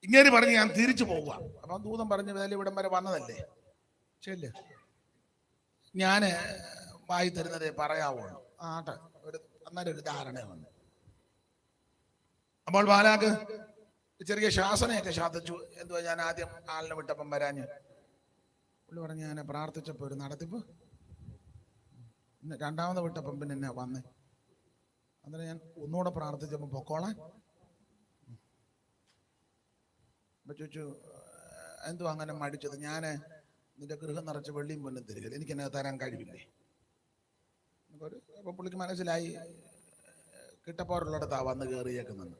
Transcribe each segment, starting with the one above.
ഇങ്ങനെ പറഞ്ഞ് ഞാൻ തിരിച്ചു പോവുക. അപ്പം ദൂതൻ പറഞ്ഞു, വേല ഇവിടം വരെ വന്നതല്ലേ, ശരി, ഞാൻ വായി തരുന്നതേ പറയാവുള്ളൂ. ആട്ടെ, അന്നേരം ഒരു ധാരണ വന്നു. അപ്പോൾ ബാലാക്ക് ചെറിയ ശാസനയൊക്കെ ശാസിച്ചു. എന്തുവാ, ഞാൻ ആദ്യം ആളിനെ വിട്ടപ്പം വരാഞ്ഞ്. പുള്ളി പറഞ്ഞു, ഞാൻ പ്രാർത്ഥിച്ചപ്പോൾ ഒരു നടത്തിപ്പ്. രണ്ടാമത് വിട്ടപ്പം പിന്നെ എന്നെ വന്നേ. അന്നേരം ഞാൻ ഒന്നുകൂടെ പ്രാർത്ഥിച്ചപ്പോൾ പൊക്കോളാൻ. അപ്പൊ ചോദിച്ചു, എന്തുവാ അങ്ങനെ മടിച്ചത്? ഞാൻ നിന്റെ ഗൃഹം നിറച്ച് വെള്ളിയും പൊന്നും തരിക, എനിക്ക് എന്നെ തരാൻ കഴിവില്ലേ? അപ്പൊ പുള്ളിക്ക് മനസ്സിലായി കിട്ടപ്പോറുള്ളിടത്താ വന്ന് കയറിയേക്കുന്നെന്ന്.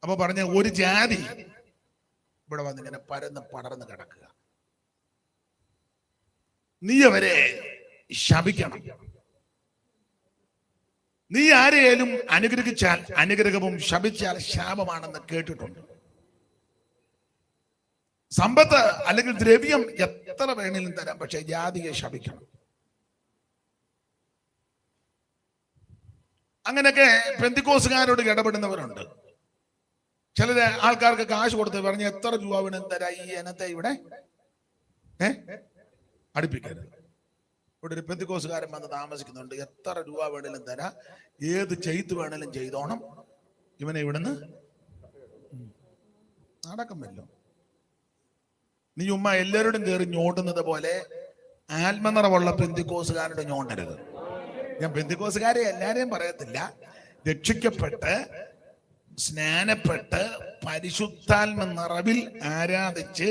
അപ്പൊ പറഞ്ഞ, ഒരു ജാതി ഇവിടെ വന്നിങ്ങനെ പരന്ന് പടർന്ന് കിടക്കുക, നീ അവരെ ശപിക്കണം. നീ ആരെയും അനുഗ്രഹിച്ചാൽ അനുഗ്രഹവും ശപിച്ചാൽ ശാപമാണെന്ന് കേട്ടിട്ടുണ്ട്. സമ്പത്ത് അല്ലെങ്കിൽ ദ്രവ്യം എത്ര വേണേലും തരാം, പക്ഷെ ജാതിയെ ശപിക്കണം. അങ്ങനെയൊക്കെ പെന്തിക്കോസുകാരോട് ഇടപെടുന്നവരുണ്ട്. ചില ആൾക്കാർക്ക് കാശ് കൊടുത്ത് പറഞ്ഞ് എത്ര രൂപ വേണം തരാം, ഈ ഇനത്തെ ഇവിടെ അടുപ്പിക്കരുത്. ഇവിടെ ഒരു പെന്തിക്കോസുകാരൻ വന്ന് താമസിക്കുന്നുണ്ട്, എത്ര രൂപ വേണേലും തരാം, ഏത് ചെയ്ത് വേണേലും ചെയ്തോണം, ഇവനെ ഇവിടുന്ന് നടക്കുമല്ലോ. നീ ഉമ്മ എല്ലാവരോടും കയറി ഞോണ്ടുന്നത് പോലെ ആത്മനിറവുള്ള പെന്തിക്കോസുകാരോട് ഞോണ്ടരുത്. ഞാൻ പെന്തിക്കോസുകാരെ എല്ലാരെയും പറയത്തില്ല. രക്ഷിക്കപ്പെട്ട് സ്നാനപ്പെട്ട് പരിശുദ്ധാത്മ നിറവിൽ ആരാധിച്ച്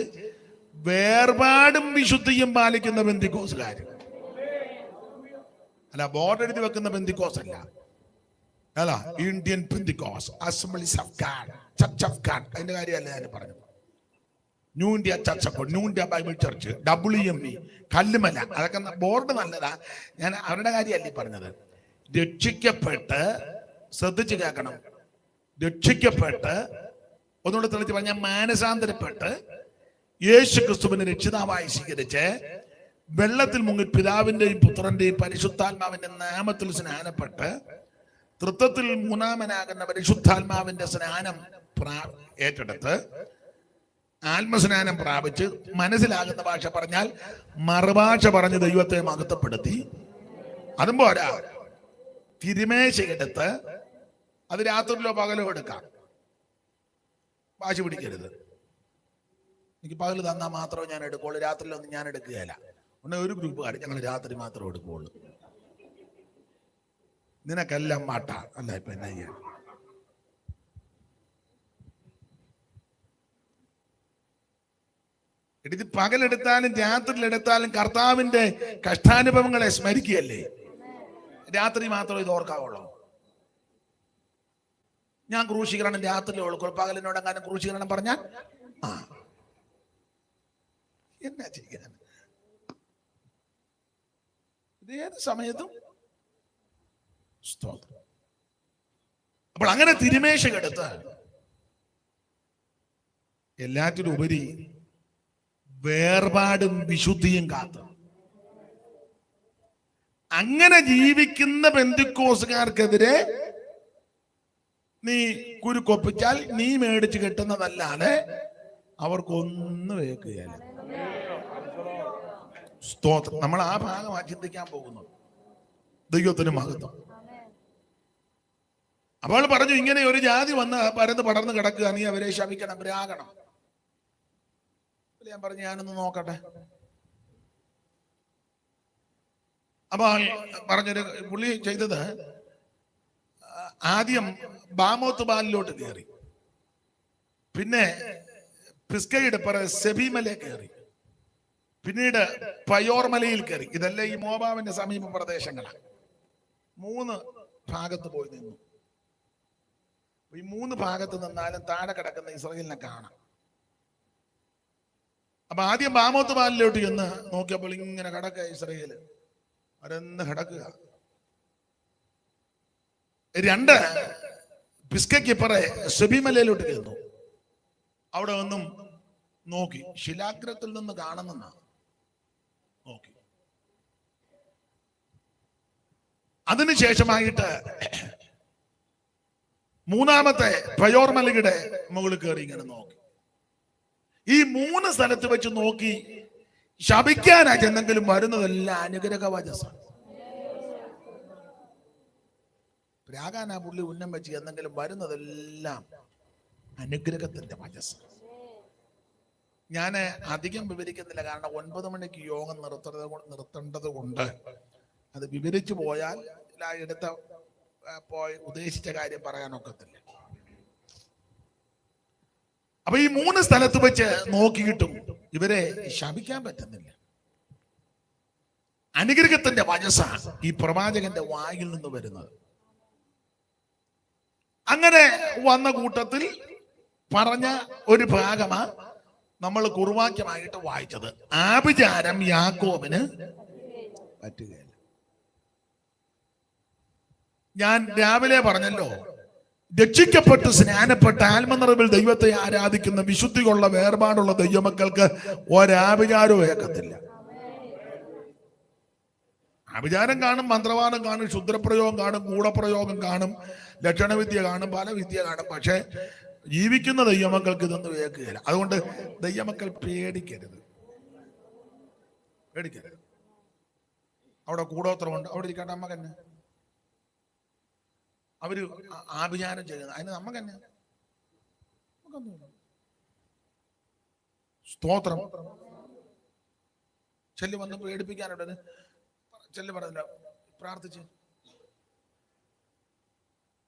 വേർപാടും വിശുദ്ധിയും പാലിക്കുന്ന പെന്തിക്കോസുകാർ അല്ല, ബോർഡ് എഴുതി വെക്കുന്ന പെന്തിക്കോസ് അല്ല, അല്ല, Indian Pentecost, Assemblies of God, Church of God, അതിന്റെ കാര്യമല്ല ഞാൻ പറഞ്ഞത്. New India Church of God, New India Bible Church, WME, Kallumala, അതൊക്കെ ബോർഡ് നല്ലതാ. ഞാൻ അവരുടെ കാര്യമല്ല പറഞ്ഞത്. രക്ഷിക്കപ്പെട്ട്, ശ്രദ്ധിച്ച് കേൾക്കണം, രക്ഷിക്കപ്പെട്ട്, ഒന്നുകൂടെ തെളിച്ച് പറഞ്ഞാൽ മാനസാന്തരപ്പെട്ട് യേശു ക്രിസ്തുവിനെ രക്ഷിതാവായി സ്വീകരിച്ച് വെള്ളത്തിൽ മുങ്ങി പിതാവിന്റെയും പുത്രന്റെയും പരിശുദ്ധാത്മാവിന്റെ നാമത്തിൽ സ്നാനപ്പെട്ട് തൃത്വത്തിൽ മൂന്നാമനാകുന്ന പരിശുദ്ധാത്മാവിന്റെ സ്നാനം ഏറ്റെടുത്ത് ആത്മസ്നാനം പ്രാപിച്ച് മനസ്സിലാകുന്ന ഭാഷ പറഞ്ഞാൽ മറുഭാഷ പറഞ്ഞ് ദൈവത്തെ മഹത്വപ്പെടുത്തി, അതും പോരാ, തിരുമേശയെടുത്ത്, അത് രാത്രിയിലോ പകലോ എടുക്കാം, വാശി പിടിക്കരുത്. എനിക്ക് പകൽ തന്നാൽ മാത്രമേ ഞാൻ എടുക്കുള്ളൂ, രാത്രിയിലൊന്നും ഞാൻ എടുക്കുകയില്ല. ഉടനെ ഒരു ഗ്രൂപ്പുകാർ ഞങ്ങൾ രാത്രി മാത്രമേ എടുക്കുകയുള്ളൂ. നിനക്കെല്ലാം മാട്ട അല്ല. ഇപ്പൊ എന്നാ ചെയ്യാൻ? ഇത് പകലെടുത്താലും രാത്രിയിലെടുത്താലും കർത്താവിന്റെ കഷ്ടാനുഭവങ്ങളെ സ്മരിക്കുകയല്ലേ. രാത്രി മാത്രമേ ഇത് ഓർക്കാവുള്ളൂ. ഞാൻ ക്രൂശീകരണം രാത്രിയിലേ ഉള്ളൂ, പകലിനോട് എങ്ങാനും ക്രൂശീകരണം പറഞ്ഞാൽ എന്നാ ചെയ്യാൻ? ഏത് സമയത്തും. അപ്പോൾ അങ്ങനെ തിരുമേശയെടുത്ത് എല്ലാറ്റിലും ഉപരി വേർപാടും വിശുദ്ധിയും കാത്തു അങ്ങനെ ജീവിക്കുന്ന പെന്തിക്കോസുകാർക്കെതിരെ നീ കുരുക്കൊപ്പിച്ചാൽ നീ മേടിച്ച് കെട്ടുന്നതല്ലാതെ അവർക്കൊന്നും ഏക്കുകയല്ല. സ്തോത്രം. നമ്മൾ ആ ഭാഗമാണ് ചിന്തിക്കാൻ പോകുന്നു. ദൈവത്തിന് മഹത്വം. അപ്പോൾ പറഞ്ഞു, ഇങ്ങനെ ഒരു ജാതി വന്ന് പരന്ന് പടർന്ന് കിടക്കുക, നീ അവരെ ശപിക്കണം, രാഗണം. ഞാൻ പറഞ്ഞു, ഞാനൊന്ന് നോക്കട്ടെ. അപ്പൊ പറഞ്ഞൊരു പുള്ളി ചെയ്തത്, ആദ്യം ബാമോത്ത് ബാലിലോട്ട് കയറി, പിന്നെ പിസ്കയുടെ സെബിമല കയറി, പിന്നീട് പയോർമലയിൽ കയറി. ഇതെല്ലാം ഈ മോവാബിന്റെ സമീപ പ്രദേശങ്ങളാണ്. 3 ഭാഗത്ത് പോയി നിന്നു. ഈ 3 ഭാഗത്ത് നിന്നാലും താഴെ കിടക്കുന്ന ഇസ്രായേലിനെ കാണാം. അപ്പൊ ആദ്യം ബാമോത്ത് ബാലിലോട്ട് ചെന്ന് നോക്കിയപ്പോൾ ഇങ്ങനെ കിടക്കുക ഇസ്രായേല്, അവരെന്ന് കിടക്കുക. 2 പിസ്കയ്ക്ക് ഇപ്പറേ സെബിമലയിലോട്ട് ചെന്നു. അവിടെ ഒന്നും നോക്കി, ശിലാഗ്രഹത്തിൽ നിന്ന് കാണുന്ന നോക്കി. അതിനുശേഷമായിട്ട് മൂന്നാമത്തെ പയോർമലയുടെ മുകളിൽ കയറി ഇങ്ങനെ നോക്കി. ഈ 3 സ്ഥലത്ത് വെച്ച് നോക്കി ശപിക്കാനാ ചെന്നെങ്കിലും വരുന്നതെല്ലാം അനുഗ്രഹ വചസ്സാണ്. പ്രാകാനാ പുള്ളി ഉന്നം വെച്ച് എന്തെങ്കിലും വരുന്നതെല്ലാം അനുഗ്രഹത്തിന്റെ വചസ്. ഞാൻ അധികം വിവരിക്കുന്നില്ല, കാരണം 9 മണിക്ക് യോഗം നിർത്തേണ്ടത് കൊണ്ട് അത് വിവരിച്ചു പോയാൽ എടുത്ത പോയി ഉദ്ദേശിച്ച കാര്യം പറയാനൊക്കത്തില്ല. അപ്പൊ ഈ 3 സ്ഥലത്ത് വെച്ച് നോക്കിയിട്ടും ഇവരെ ശപിക്കാൻ പറ്റുന്നില്ല. അനുഗ്രഹത്തിന്റെ വചസ്സാണ് ഈ പ്രവാചകന്റെ വായിൽ നിന്ന് വരുന്നത്. അങ്ങനെ വന്ന കൂട്ടത്തിൽ പറഞ്ഞ ഒരു ഭാഗമാ നമ്മൾ കുറുവാക്യമായിട്ട് വായിച്ചത്. ആഭിചാരം യാക്കോബിന് പറ്റുകയില്ല. ഞാൻ രാവിലെ പറഞ്ഞല്ലോ, രക്ഷിക്കപ്പെട്ട് സ്നാനപ്പെട്ട് ആത്മനിറവിൽ ദൈവത്തെ ആരാധിക്കുന്ന വിശുദ്ധിയുള്ള വേർപാടുള്ള ദൈവമക്കൾക്ക് ഒരാഭിചാരവും ഏക്കത്തില്ല. ആഭിചാരം കാണും, മന്ത്രവാദം കാണും, ക്ഷുദ്രപ്രയോഗം കാണും, ഗൂഢപ്രയോഗം കാണും, ലക്ഷണവിദ്യ കാണും, പല വിദ്യ കാണും. പക്ഷെ ജീവിക്കുന്ന ദൈവമക്കൾക്ക് ഇതൊന്നും ഏക്കുകയില്ല. അതുകൊണ്ട് ദൈവമക്കൾ പേടിക്കരുത്. അവിടെ കൂടോത്രമുണ്ട്, അവിടെ ഇരിക്കട്ടെ, അമ്മ തന്നെ അവര് ആഭിചാരം ചെയ്യുന്നത്, അതിന് നമ്മക്ക് തന്നെ സ്തോത്രം. ചെല്ലു വന്ന് പേടിപ്പിക്കാനുള്ളത് ചെല്ലു പറഞ്ഞില്ല, പ്രാർത്ഥിച്ച്.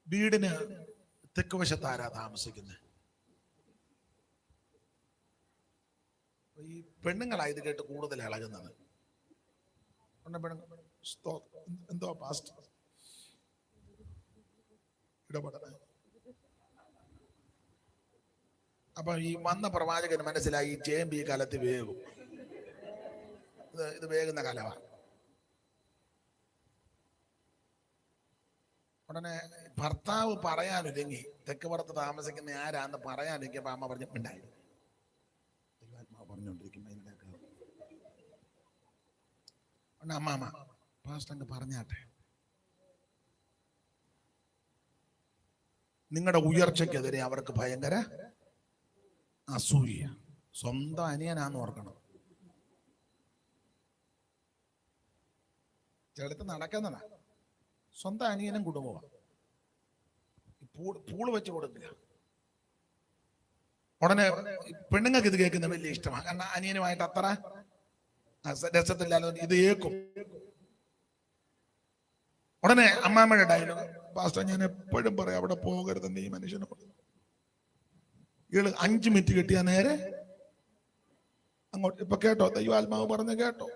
വീടിന് തെക്ക് വശത്താരാ താമസിക്കുന്നത്? ഈ പെണ്ണുങ്ങളായത് കേട്ട് കൂടുതൽ ഇളകുന്നത്. എന്തോ പാസ്റ്റ് ഇടപെടണേ. അപ്പൊ ഈ വന്ന പ്രവാചകന് മനസ്സിലായി ചേമ്പ് ഈ കാലത്ത് വേകും, ഇത് വേകുന്ന കാലമാണ്. ഉടനെ ഭർത്താവ് പറയാനൊരുങ്ങി, തെക്ക് പുറത്ത് താമസിക്കുന്ന ആരാന്ന് പറയാനൊരുങ്ങിയപ്പോ അമ്മ പറഞ്ഞു ഉണ്ടായി. ദൈവാത്മാവ് പറഞ്ഞോണ്ടിരിക്കുമ്പോ അമ്മ പാസ്റ്റർ അങ്ങ് പറഞ്ഞാട്ടെ, നിങ്ങളുടെ ഉയർച്ചയ്ക്കെതിരെ അവർക്ക് ഭയങ്കര അസൂയ. സ്വന്തം അനിയനാന്ന് ഓർക്കണം. ചെടുത്ത് നടക്കുന്നതാ, സ്വന്തം അനിയനും കുടുംബമാണ്. പൂള് വെച്ച് കൊടുക്കില്ല. ഉടനെ പെണ്ണുങ്ങൾക്ക് ഇത് കേൾക്കുന്ന വലിയ ഇഷ്ടമാണ്, കാരണം അനിയനുമായിട്ട് അത്ര രസത്തില്ലാതെ ഇത് കേൾക്കും. ഉടനെ അമ്മാമ്മയുടെ ഡയലോഗ്, പാസ്റ്റർ ഞാൻ എപ്പോഴും പറയാം അവിടെ പോകരുതെന്ന് ഈ മനുഷ്യനോട്. ഇയാള് 5 മിനിറ്റ് കിട്ടിയാ നേരെ അങ്ങോട്ട്. ഇപ്പൊ കേട്ടോ, ദൈവാത്മാവ് പറഞ്ഞ കേട്ടോ.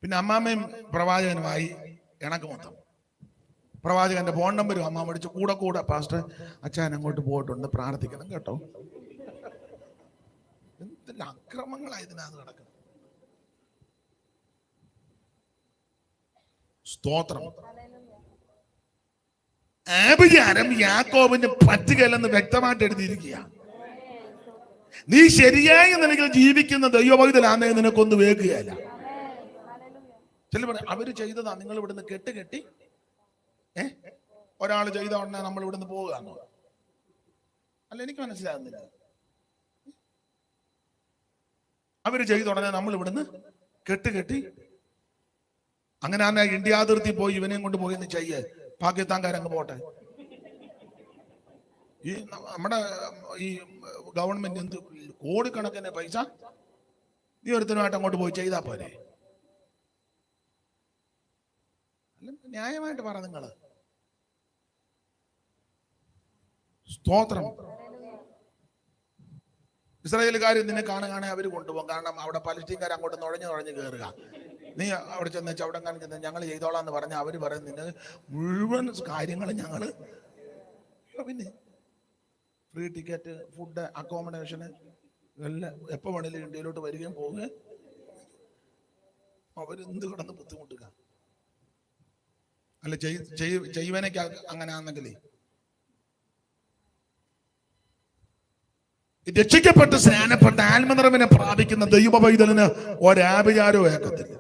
പിന്നെ അമ്മാമ്മയും പ്രവാചകനുമായി ഇണക്ക് മൊത്തം. പ്രവാചകന്റെ ഫോൺ നമ്പരും അമ്മ വിളിച്ച് കൂടെ പാസ്റ്റർ അച്ഛൻ അങ്ങോട്ട് പോയിട്ടുണ്ട്, പ്രാർത്ഥിക്കണം കേട്ടോ. എന്തെല്ലാം അക്രമങ്ങളായി ഇതിനകത്ത് കിടക്കുന്നത്. സ്തോത്രം. ആഭിചാരം യാക്കോബിന് പറ്റുകയില്ലെന്ന് വ്യക്തമായിട്ട് എഴുതിയിരിക്കുക. നീ ശരിയായ നിലയിൽ ജീവിക്കുന്ന ദൈവഭക്തനാന്നേ നിനക്കൊന്ന് വേക്കുകയല്ല. ചില പറയാം അവര് ചെയ്തതാ, നിങ്ങൾ ഇവിടുന്ന് കെട്ടി ഒരാൾ ചെയ്ത ഉടനെ നമ്മൾ ഇവിടുന്ന് പോവുകയാണോ? അല്ല, എനിക്ക് മനസ്സിലാകുന്നില്ല. അവര് ചെയ്ത ഉടനെ നമ്മൾ ഇവിടുന്ന് കെട്ടി അങ്ങനെ തന്നെ ഇന്ത്യ അതിർത്തി പോയി ഇവനെയും കൊണ്ട് പോയി ചെയ്യേ, പാകിസ്ഥാൻകാരങ്ങ് പോട്ടെ. ഈ നമ്മുടെ ഈ ഗവൺമെന്റ് എന്ത് കോടിക്കണക്കിന് പൈസ ഈ ഒരുത്തനുമായിട്ട് അങ്ങോട്ട് പോയി ചെയ്താ പോരെ? ന്യായമായിട്ട് പറ നിങ്ങള്. സ്തോത്രം. ഇസ്രായേലുകാർ നിന്നെ കാണാൻ അവര് കൊണ്ടുപോകും, കാരണം അവിടെ പലസ്തീൻകാർ അങ്ങോട്ട് നുഴഞ്ഞു കയറുക. നീ അവിടെ ചെന്ന് അവിടെ ചെന്ന് ഞങ്ങൾ ചെയ്തോളാം എന്ന് പറഞ്ഞാൽ അവര് പറയും നിന്നെ മുഴുവൻ കാര്യങ്ങൾ ഞങ്ങള്. പിന്നെ ഫ്രീ ടിക്കറ്റ്, ഫുഡ്, അക്കോമഡേഷന് എല്ലാം എപ്പോ വേണേലും ഇന്ത്യയിലോട്ട് വരികയും പോവുകയും. അവരെന്ത് കിടന്ന് ബുദ്ധിമുട്ടുക. അല്ല ചെയ്യുവാനൊക്കെ അങ്ങനെ ആണെന്നെങ്കിലേ. രക്ഷിക്കപ്പെട്ട് സ്നാനപ്പെട്ട് ആത്മനിറവിനെ പ്രാപിക്കുന്ന ദൈവപൈതലിന് ഒരാഭിചാരവും ഏക്കത്തില്ല.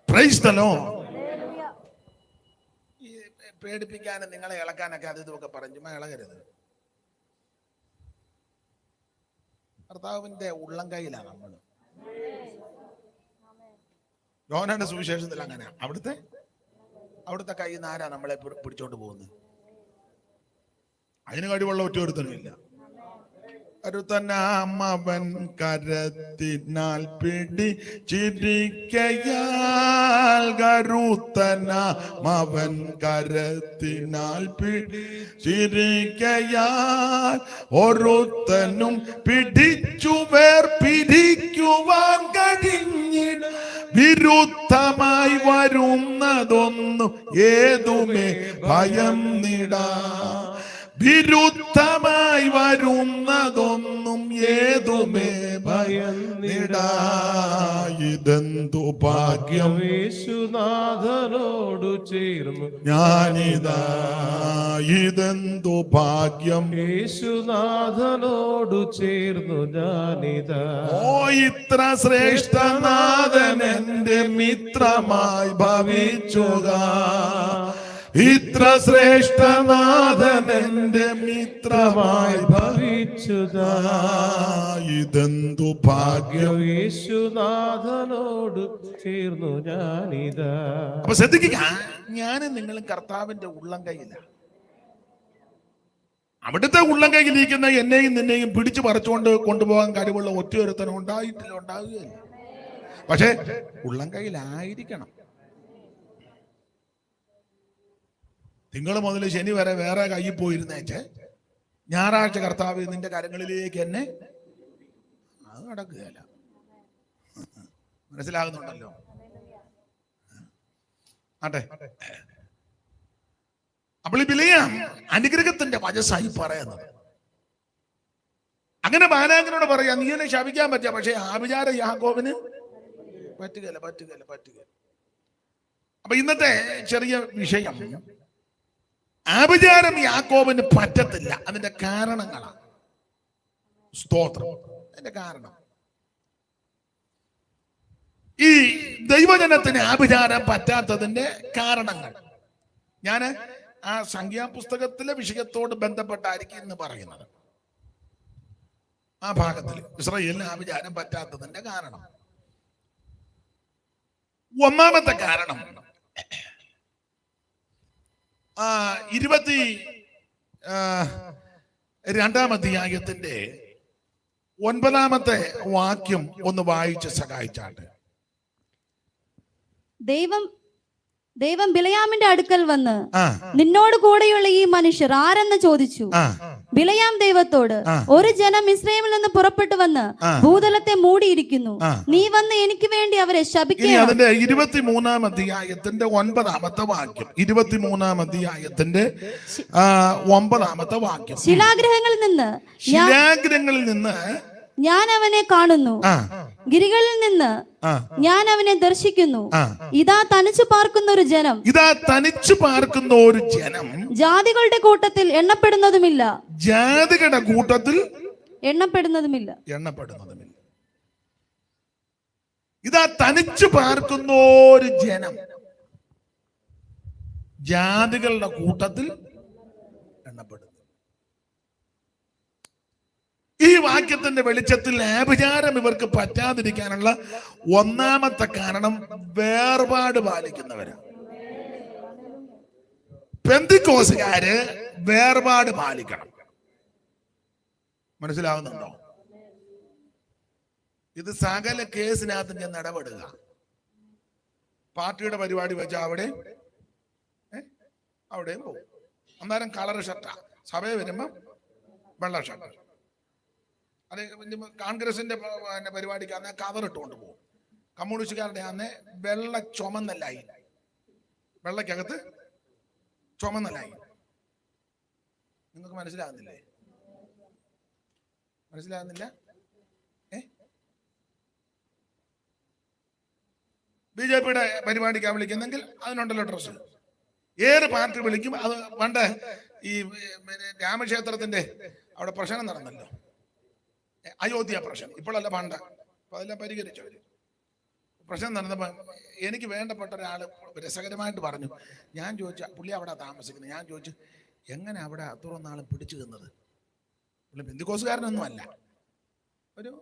Praise the Lord. പേടിപ്പിക്കാനും നിങ്ങളെ ഇളക്കാനൊക്കെ അത് ഇതൊക്കെ പറഞ്ഞു. ചുമ്മാ ഇളകരുത്. കർത്താവിന്റെ ഉള്ളം കൈയിലാണ് നമ്മൾ. യോഹന്നാന്റെ സുവിശേഷത്തിൽ അങ്ങനെ അവിടുത്തെ കയ്യിൽ നിന്ന് ആരാ നമ്മളെ പിടിച്ചോണ്ട് പോകുന്നത്? അതിന് കഴിവുള്ള ഒറ്റ ഒരുത്തനുമില്ല. കരുത്തനാമവൻ കരത്തിനാൽ പിടിച്ചിരിക്കയാൽ, കരുത്തനാമവൻ കരത്തിനാൽ പിടിച്ചിരിക്കയാൽ, ഒരുത്തനും പിടിച്ചു വേർപിരിക്കുവാൻ കഴിഞ്ഞിട. വിരുദ്ധമായി വരുന്നതൊന്നും ഏതുമേ ഭയം നിടാ. വിരുദ്ധമായി വരുന്നതൊന്നും ഏതുമേ ഭയം നിടാ. ഇതെന്തു ഭാഗ്യം യേശുനാഥനോടു ചേർന്നു ഞാനിതാ. ഇതെന്തു ഭാഗ്യം യേശുനാഥനോടു ചേർന്നു ഞാനിതാ. ഓ ഇത്ര ശ്രേഷ്ഠനാഥൻ എന്റെ മിത്രമായി ഭവിച്ചുക. ഇത്ര ശ്രേഷ്ഠനാഥൻ എന്റെ മിത്രമായി ഭവിച്ചുതാ. ഇതെന്തു ഭാഗ്യം യേശുനാഥനോട് ചേർന്നു ഞാനിതാ. അപ്പൊ ശ്രദ്ധിക്കുക, ഞാനും നിങ്ങളും കർത്താവിന്റെ ഉള്ളം കൈയില്ല. അവിടുത്തെ ഉള്ളം കൈയിലിരിക്കുന്ന എന്നെയും നിന്നെയും പിടിച്ചു പറിച്ചുകൊണ്ട് കൊണ്ടുപോകാൻ കഴിവുള്ള ഒറ്റയൊരുത്തനും ഉണ്ടാവുകയില്ല. പക്ഷെ ഉള്ളം കൈയിലായിരിക്കണം. തിങ്കൾ മുതൽ ശനി വരെ വേറെ കയ്യിൽ പോയിരുന്നേച്ച് ഞായറാഴ്ച കർത്താവ് നിന്റെ കരങ്ങളിലേക്ക് എന്നെ, അത് നടക്കുകയല്ല. മനസ്സിലാകുന്നുണ്ടല്ലോ? ആട്ടെ, അപ്പോൾ ഈ ബിലെയാം അനുഗ്രഹത്തിന്റെ വചസ്സായി പറയുന്നത്. അങ്ങനെ ബാലാകനോട് പറയാ, നീ എന്നെ ശപിക്കാൻ പറ്റിയ, പക്ഷെ ആഭിചാരം യാക്കോബിന് പറ്റുകയില്ല. അപ്പൊ ഇന്നത്തെ ചെറിയ വിഷയം, ആഭിചാരം യാക്കോബിന് പറ്റത്തില്ല. അതിന്റെ കാരണങ്ങളാണ്. സ്തോത്രം. അതിന്റെ കാരണം, ഈ ദൈവജനത്തിന് ആഭിചാരം പറ്റാത്തതിന്റെ കാരണങ്ങൾ ഞാൻ ആ സംഖ്യാപുസ്തകത്തിലെ വിഷയത്തോട് ബന്ധപ്പെട്ടായിരിക്കും ഇന്ന് പറയുന്നത്. ആ ഭാഗത്തിൽ ഇസ്രായേലിന് ആഭിചാരം പറ്റാത്തതിന്റെ കാരണം, ഒന്നാമത്തെ കാരണം 22-ാം അധ്യായത്തിന്റെ 9-ാമത്തെ വാക്യം ഒന്ന് വായിച്ച് സഹായിച്ചാട്ടെ. ദൈവം ബിലെയാമിന്റെ അടുക്കൽ വന്ന്, നിന്നോട് കൂടെയുള്ള ഈ മനുഷ്യർ ആരെന്ന് ചോദിച്ചു. ബിലെയാം ദൈവത്തോട്, ഒരു ജനം ഇസ്രായേലിൽ നിന്ന് പുറപ്പെട്ടു വന്ന് ഭൂതലത്തെ മൂടിയിരിക്കുന്നു. നീ വന്ന് എനിക്ക് വേണ്ടി അവരെ ശപിക്കുക. അതിന്റെ 23-ാം അധ്യായത്തിന്റെ 9-ാമത്തെ വാക്യം. 23-ാം അധ്യായത്തിന്റെ 9-ാമത്തെ വാക്യം. ശിലാഗ്രഹങ്ങളിൽ നിന്ന് ഞാൻ അവനെ കാണുന്നു, ഗിരികളിൽ നിന്ന് ഞാൻ അവനെ ദർശിക്കുന്നു. ഇതാ തനിച്ചു പാർക്കുന്ന ഒരു ജനം, ജാതികളുടെ കൂട്ടത്തിൽ എണ്ണപ്പെടുന്നതുമില്ല. ഇതാ തനിച്ചു പാർക്കുന്ന ഒരു ജനം, ജാതികളുടെ കൂട്ടത്തിൽ എണ്ണപ്പെടുന്നു. ഈ വാക്യത്തിന്റെ വെളിച്ചത്തിൽ ആഭിചാരം ഇവർക്ക് പറ്റാതിരിക്കാനുള്ള ഒന്നാമത്തെ കാരണം വേർപാട് പാലിക്കുന്നവരാണ്. പെന്തിക്കോസുകാര് വേർപാട് പാലിക്കണം. മനസ്സിലാവുന്നുണ്ടോ? ഇത് സകല കേസിനകത്ത് ചെന്ന് ഇടപെടുക. പാർട്ടിയുടെ പരിപാടി വെച്ചാൽ അവിടെയും പോകും. അന്നേരം കളർ ഷർട്ടാ, സഭയെ വരുമ്പോ വെള്ള ഷർട്ട്. അത് കോൺഗ്രസിന്റെ പരിപാടിക്ക് അന്ന് കവർ ഇട്ടുകൊണ്ട് പോകും. കമ്മ്യൂണിസ്റ്റുകാരുടെ അന്ന് വെള്ള ചുമന്ന ലൈൻ, വെള്ളക്കകത്ത് ചുമന്ന ലൈൻ. നിങ്ങൾക്ക് മനസ്സിലാകുന്നില്ല? ബിജെപിയുടെ പരിപാടിക്കാണ് വിളിക്കുന്നെങ്കിൽ അതിനുണ്ടല്ലോ ഡ്രസ്. ഏത് പാർട്ടി വിളിക്കും അത്. പണ്ട് ഈ രാമക്ഷേത്രത്തിന്റെ അവിടെ പ്രശ്നം നടന്നല്ലോ, അയോധ്യ പ്രശ്നം. ഇപ്പോഴല്ല, പണ്ട്. അപ്പൊ അതെല്ലാം പരിഹരിച്ചവര്. പ്രശ്നം നടന്നപ്പോൾ എനിക്ക് വേണ്ടപ്പെട്ട ഒരാൾ രസകരമായിട്ട് പറഞ്ഞു. ഞാൻ ചോദിച്ച പുള്ളി അവിടെ താമസിക്കുന്നത്. ഞാൻ ചോദിച്ചു എങ്ങനെ അവിടെ അത്രയും നാളും പിടിച്ചു നിന്നത്? പുള്ളി പെന്തിക്കോസുകാരനൊന്നും അല്ല, ഒരു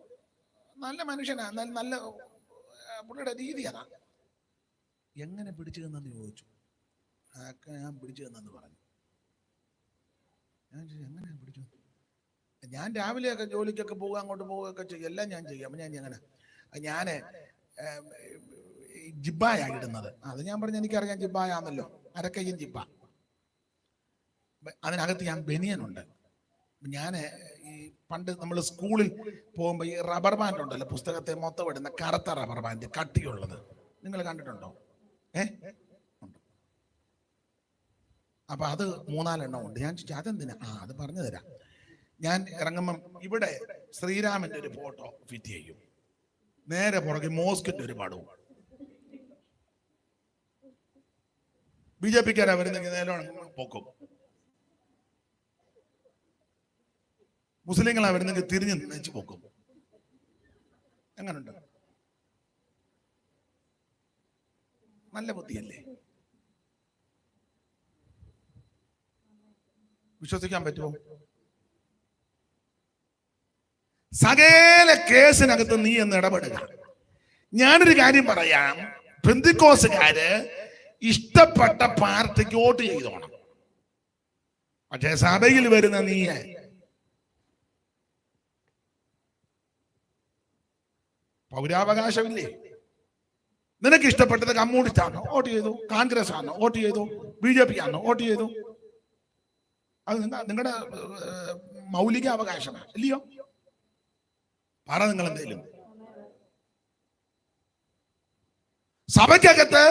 നല്ല മനുഷ്യനാണ്, നല്ല പുള്ളിയുടെ രീതി അതാ. എങ്ങനെ പിടിച്ചു നിന്നെന്ന് ചോദിച്ചു. ഞാൻ പിടിച്ചു നിന്നെന്ന് പറഞ്ഞു. ഞാൻ ചോദിച്ചു എങ്ങനെയാണ് പിടിച്ചു? ഞാൻ രാവിലെയൊക്കെ ജോലിക്കൊക്കെ പോകുക, അങ്ങോട്ട് പോവുകയൊക്കെ ചെയ്യും, എല്ലാം ഞാൻ ചെയ്യും. അപ്പം ഞാൻ എങ്ങനെ ഞാൻ ജിബ്ബായാണ് ഇടുന്നത്. അത് ഞാൻ പറഞ്ഞു എനിക്കറിയാം ജിബ്ബായാന്നല്ലോ, അരക്കയ്യും ജിബ്ബ. അതിനകത്ത് ഞാൻ ബനിയനുണ്ട്. ഞാൻ ഈ പണ്ട് നമ്മൾ സ്കൂളിൽ പോകുമ്പോൾ ഈ റബ്ബർ ബാൻഡ് ഉണ്ടല്ലോ, പുസ്തകത്തെ മൊത്തം ഇടുന്ന കറുത്ത റബ്ബർ ബാൻഡ് കട്ടിയുള്ളത്, നിങ്ങൾ കണ്ടിട്ടുണ്ടോ? ഉണ്ട്. അപ്പൊ അത് 4-5 എണ്ണം ഉണ്ട്. ഞാൻ ചോദിച്ചു അതെന്തിനാ? അത് പറഞ്ഞു തരാം. ഞാൻ ഇറങ്ങുമ്പം ഇവിടെ ശ്രീരാമന്റെ ഒരു ഫോട്ടോ ഫിറ്റ് ചെയ്യും, നേരെ പുറകെ മോസ്കിന്റെ ഒരു പടവും. BJP-ക്കാരാ വരുന്നെങ്കിൽ നേരെ പൊക്കും, മുസ്ലിങ്ങളാ വരുന്നെങ്കിൽ തിരിഞ്ഞ് നെച്ച് പൊക്കും. എങ്ങനുണ്ട്? നല്ല ബുദ്ധിയല്ലേ? വിശ്വസിക്കാൻ പറ്റുമോ? സകല കേസിനകത്ത് നീ എന്ന് ഇടപെടുക. ഞാനൊരു കാര്യം പറയാം, പെന്തിക്കോസുകാര് ഇഷ്ടപ്പെട്ട പാർട്ടിക്ക് വോട്ട് ചെയ്തോണം. പക്ഷേ സഭയിൽ വരുന്ന നീയെ പൗരാവകാശമില്ലേ? നിനക്ക് ഇഷ്ടപ്പെട്ടത് കമ്മ്യൂണിസ്റ്റ് ആണോ വോട്ട് ചെയ്തു, കോൺഗ്രസ് ആണോ വോട്ട് ചെയ്തു, BJP ആണോ വോട്ട് ചെയ്തു? അത് നിങ്ങളുടെ മൗലിക അവകാശമാണ്, ഇല്ലയോ? പറ നിങ്ങൾ എന്തേലും. സഭയ്ക്കകത്ത്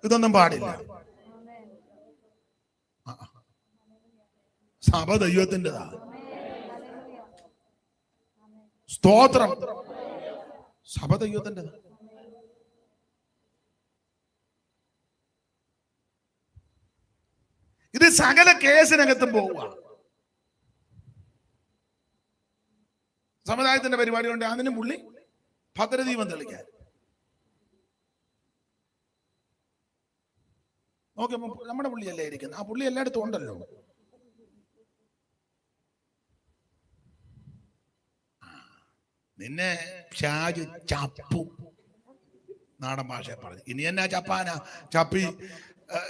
ഇതൊന്നും പാടില്ല. സഭ ദൈവത്തിൻ്റെതാ. സ്തോത്രം. സഭ ദൈവത്തിൻ്റെതാ. ഇത് സകല കേസിനകത്തും പോവുക. സമുദായത്തിന്റെ പരിപാടി കൊണ്ട് അതിനും പുള്ളി ഭദ്രദീപം തെളിക്കാൻ നോക്കിയപ്പോ നമ്മുടെ പുള്ളിയല്ലേ ഇരിക്കുന്നത്. ആ പുള്ളി എല്ലായിടത്തും ഉണ്ടല്ലോ. നിന്നെ ഷാജ് ചപ്പു, നാടൻ ഭാഷയെ പറഞ്ഞു. ഇനി എന്നാ ചപ്പാനാ? ചപ്പി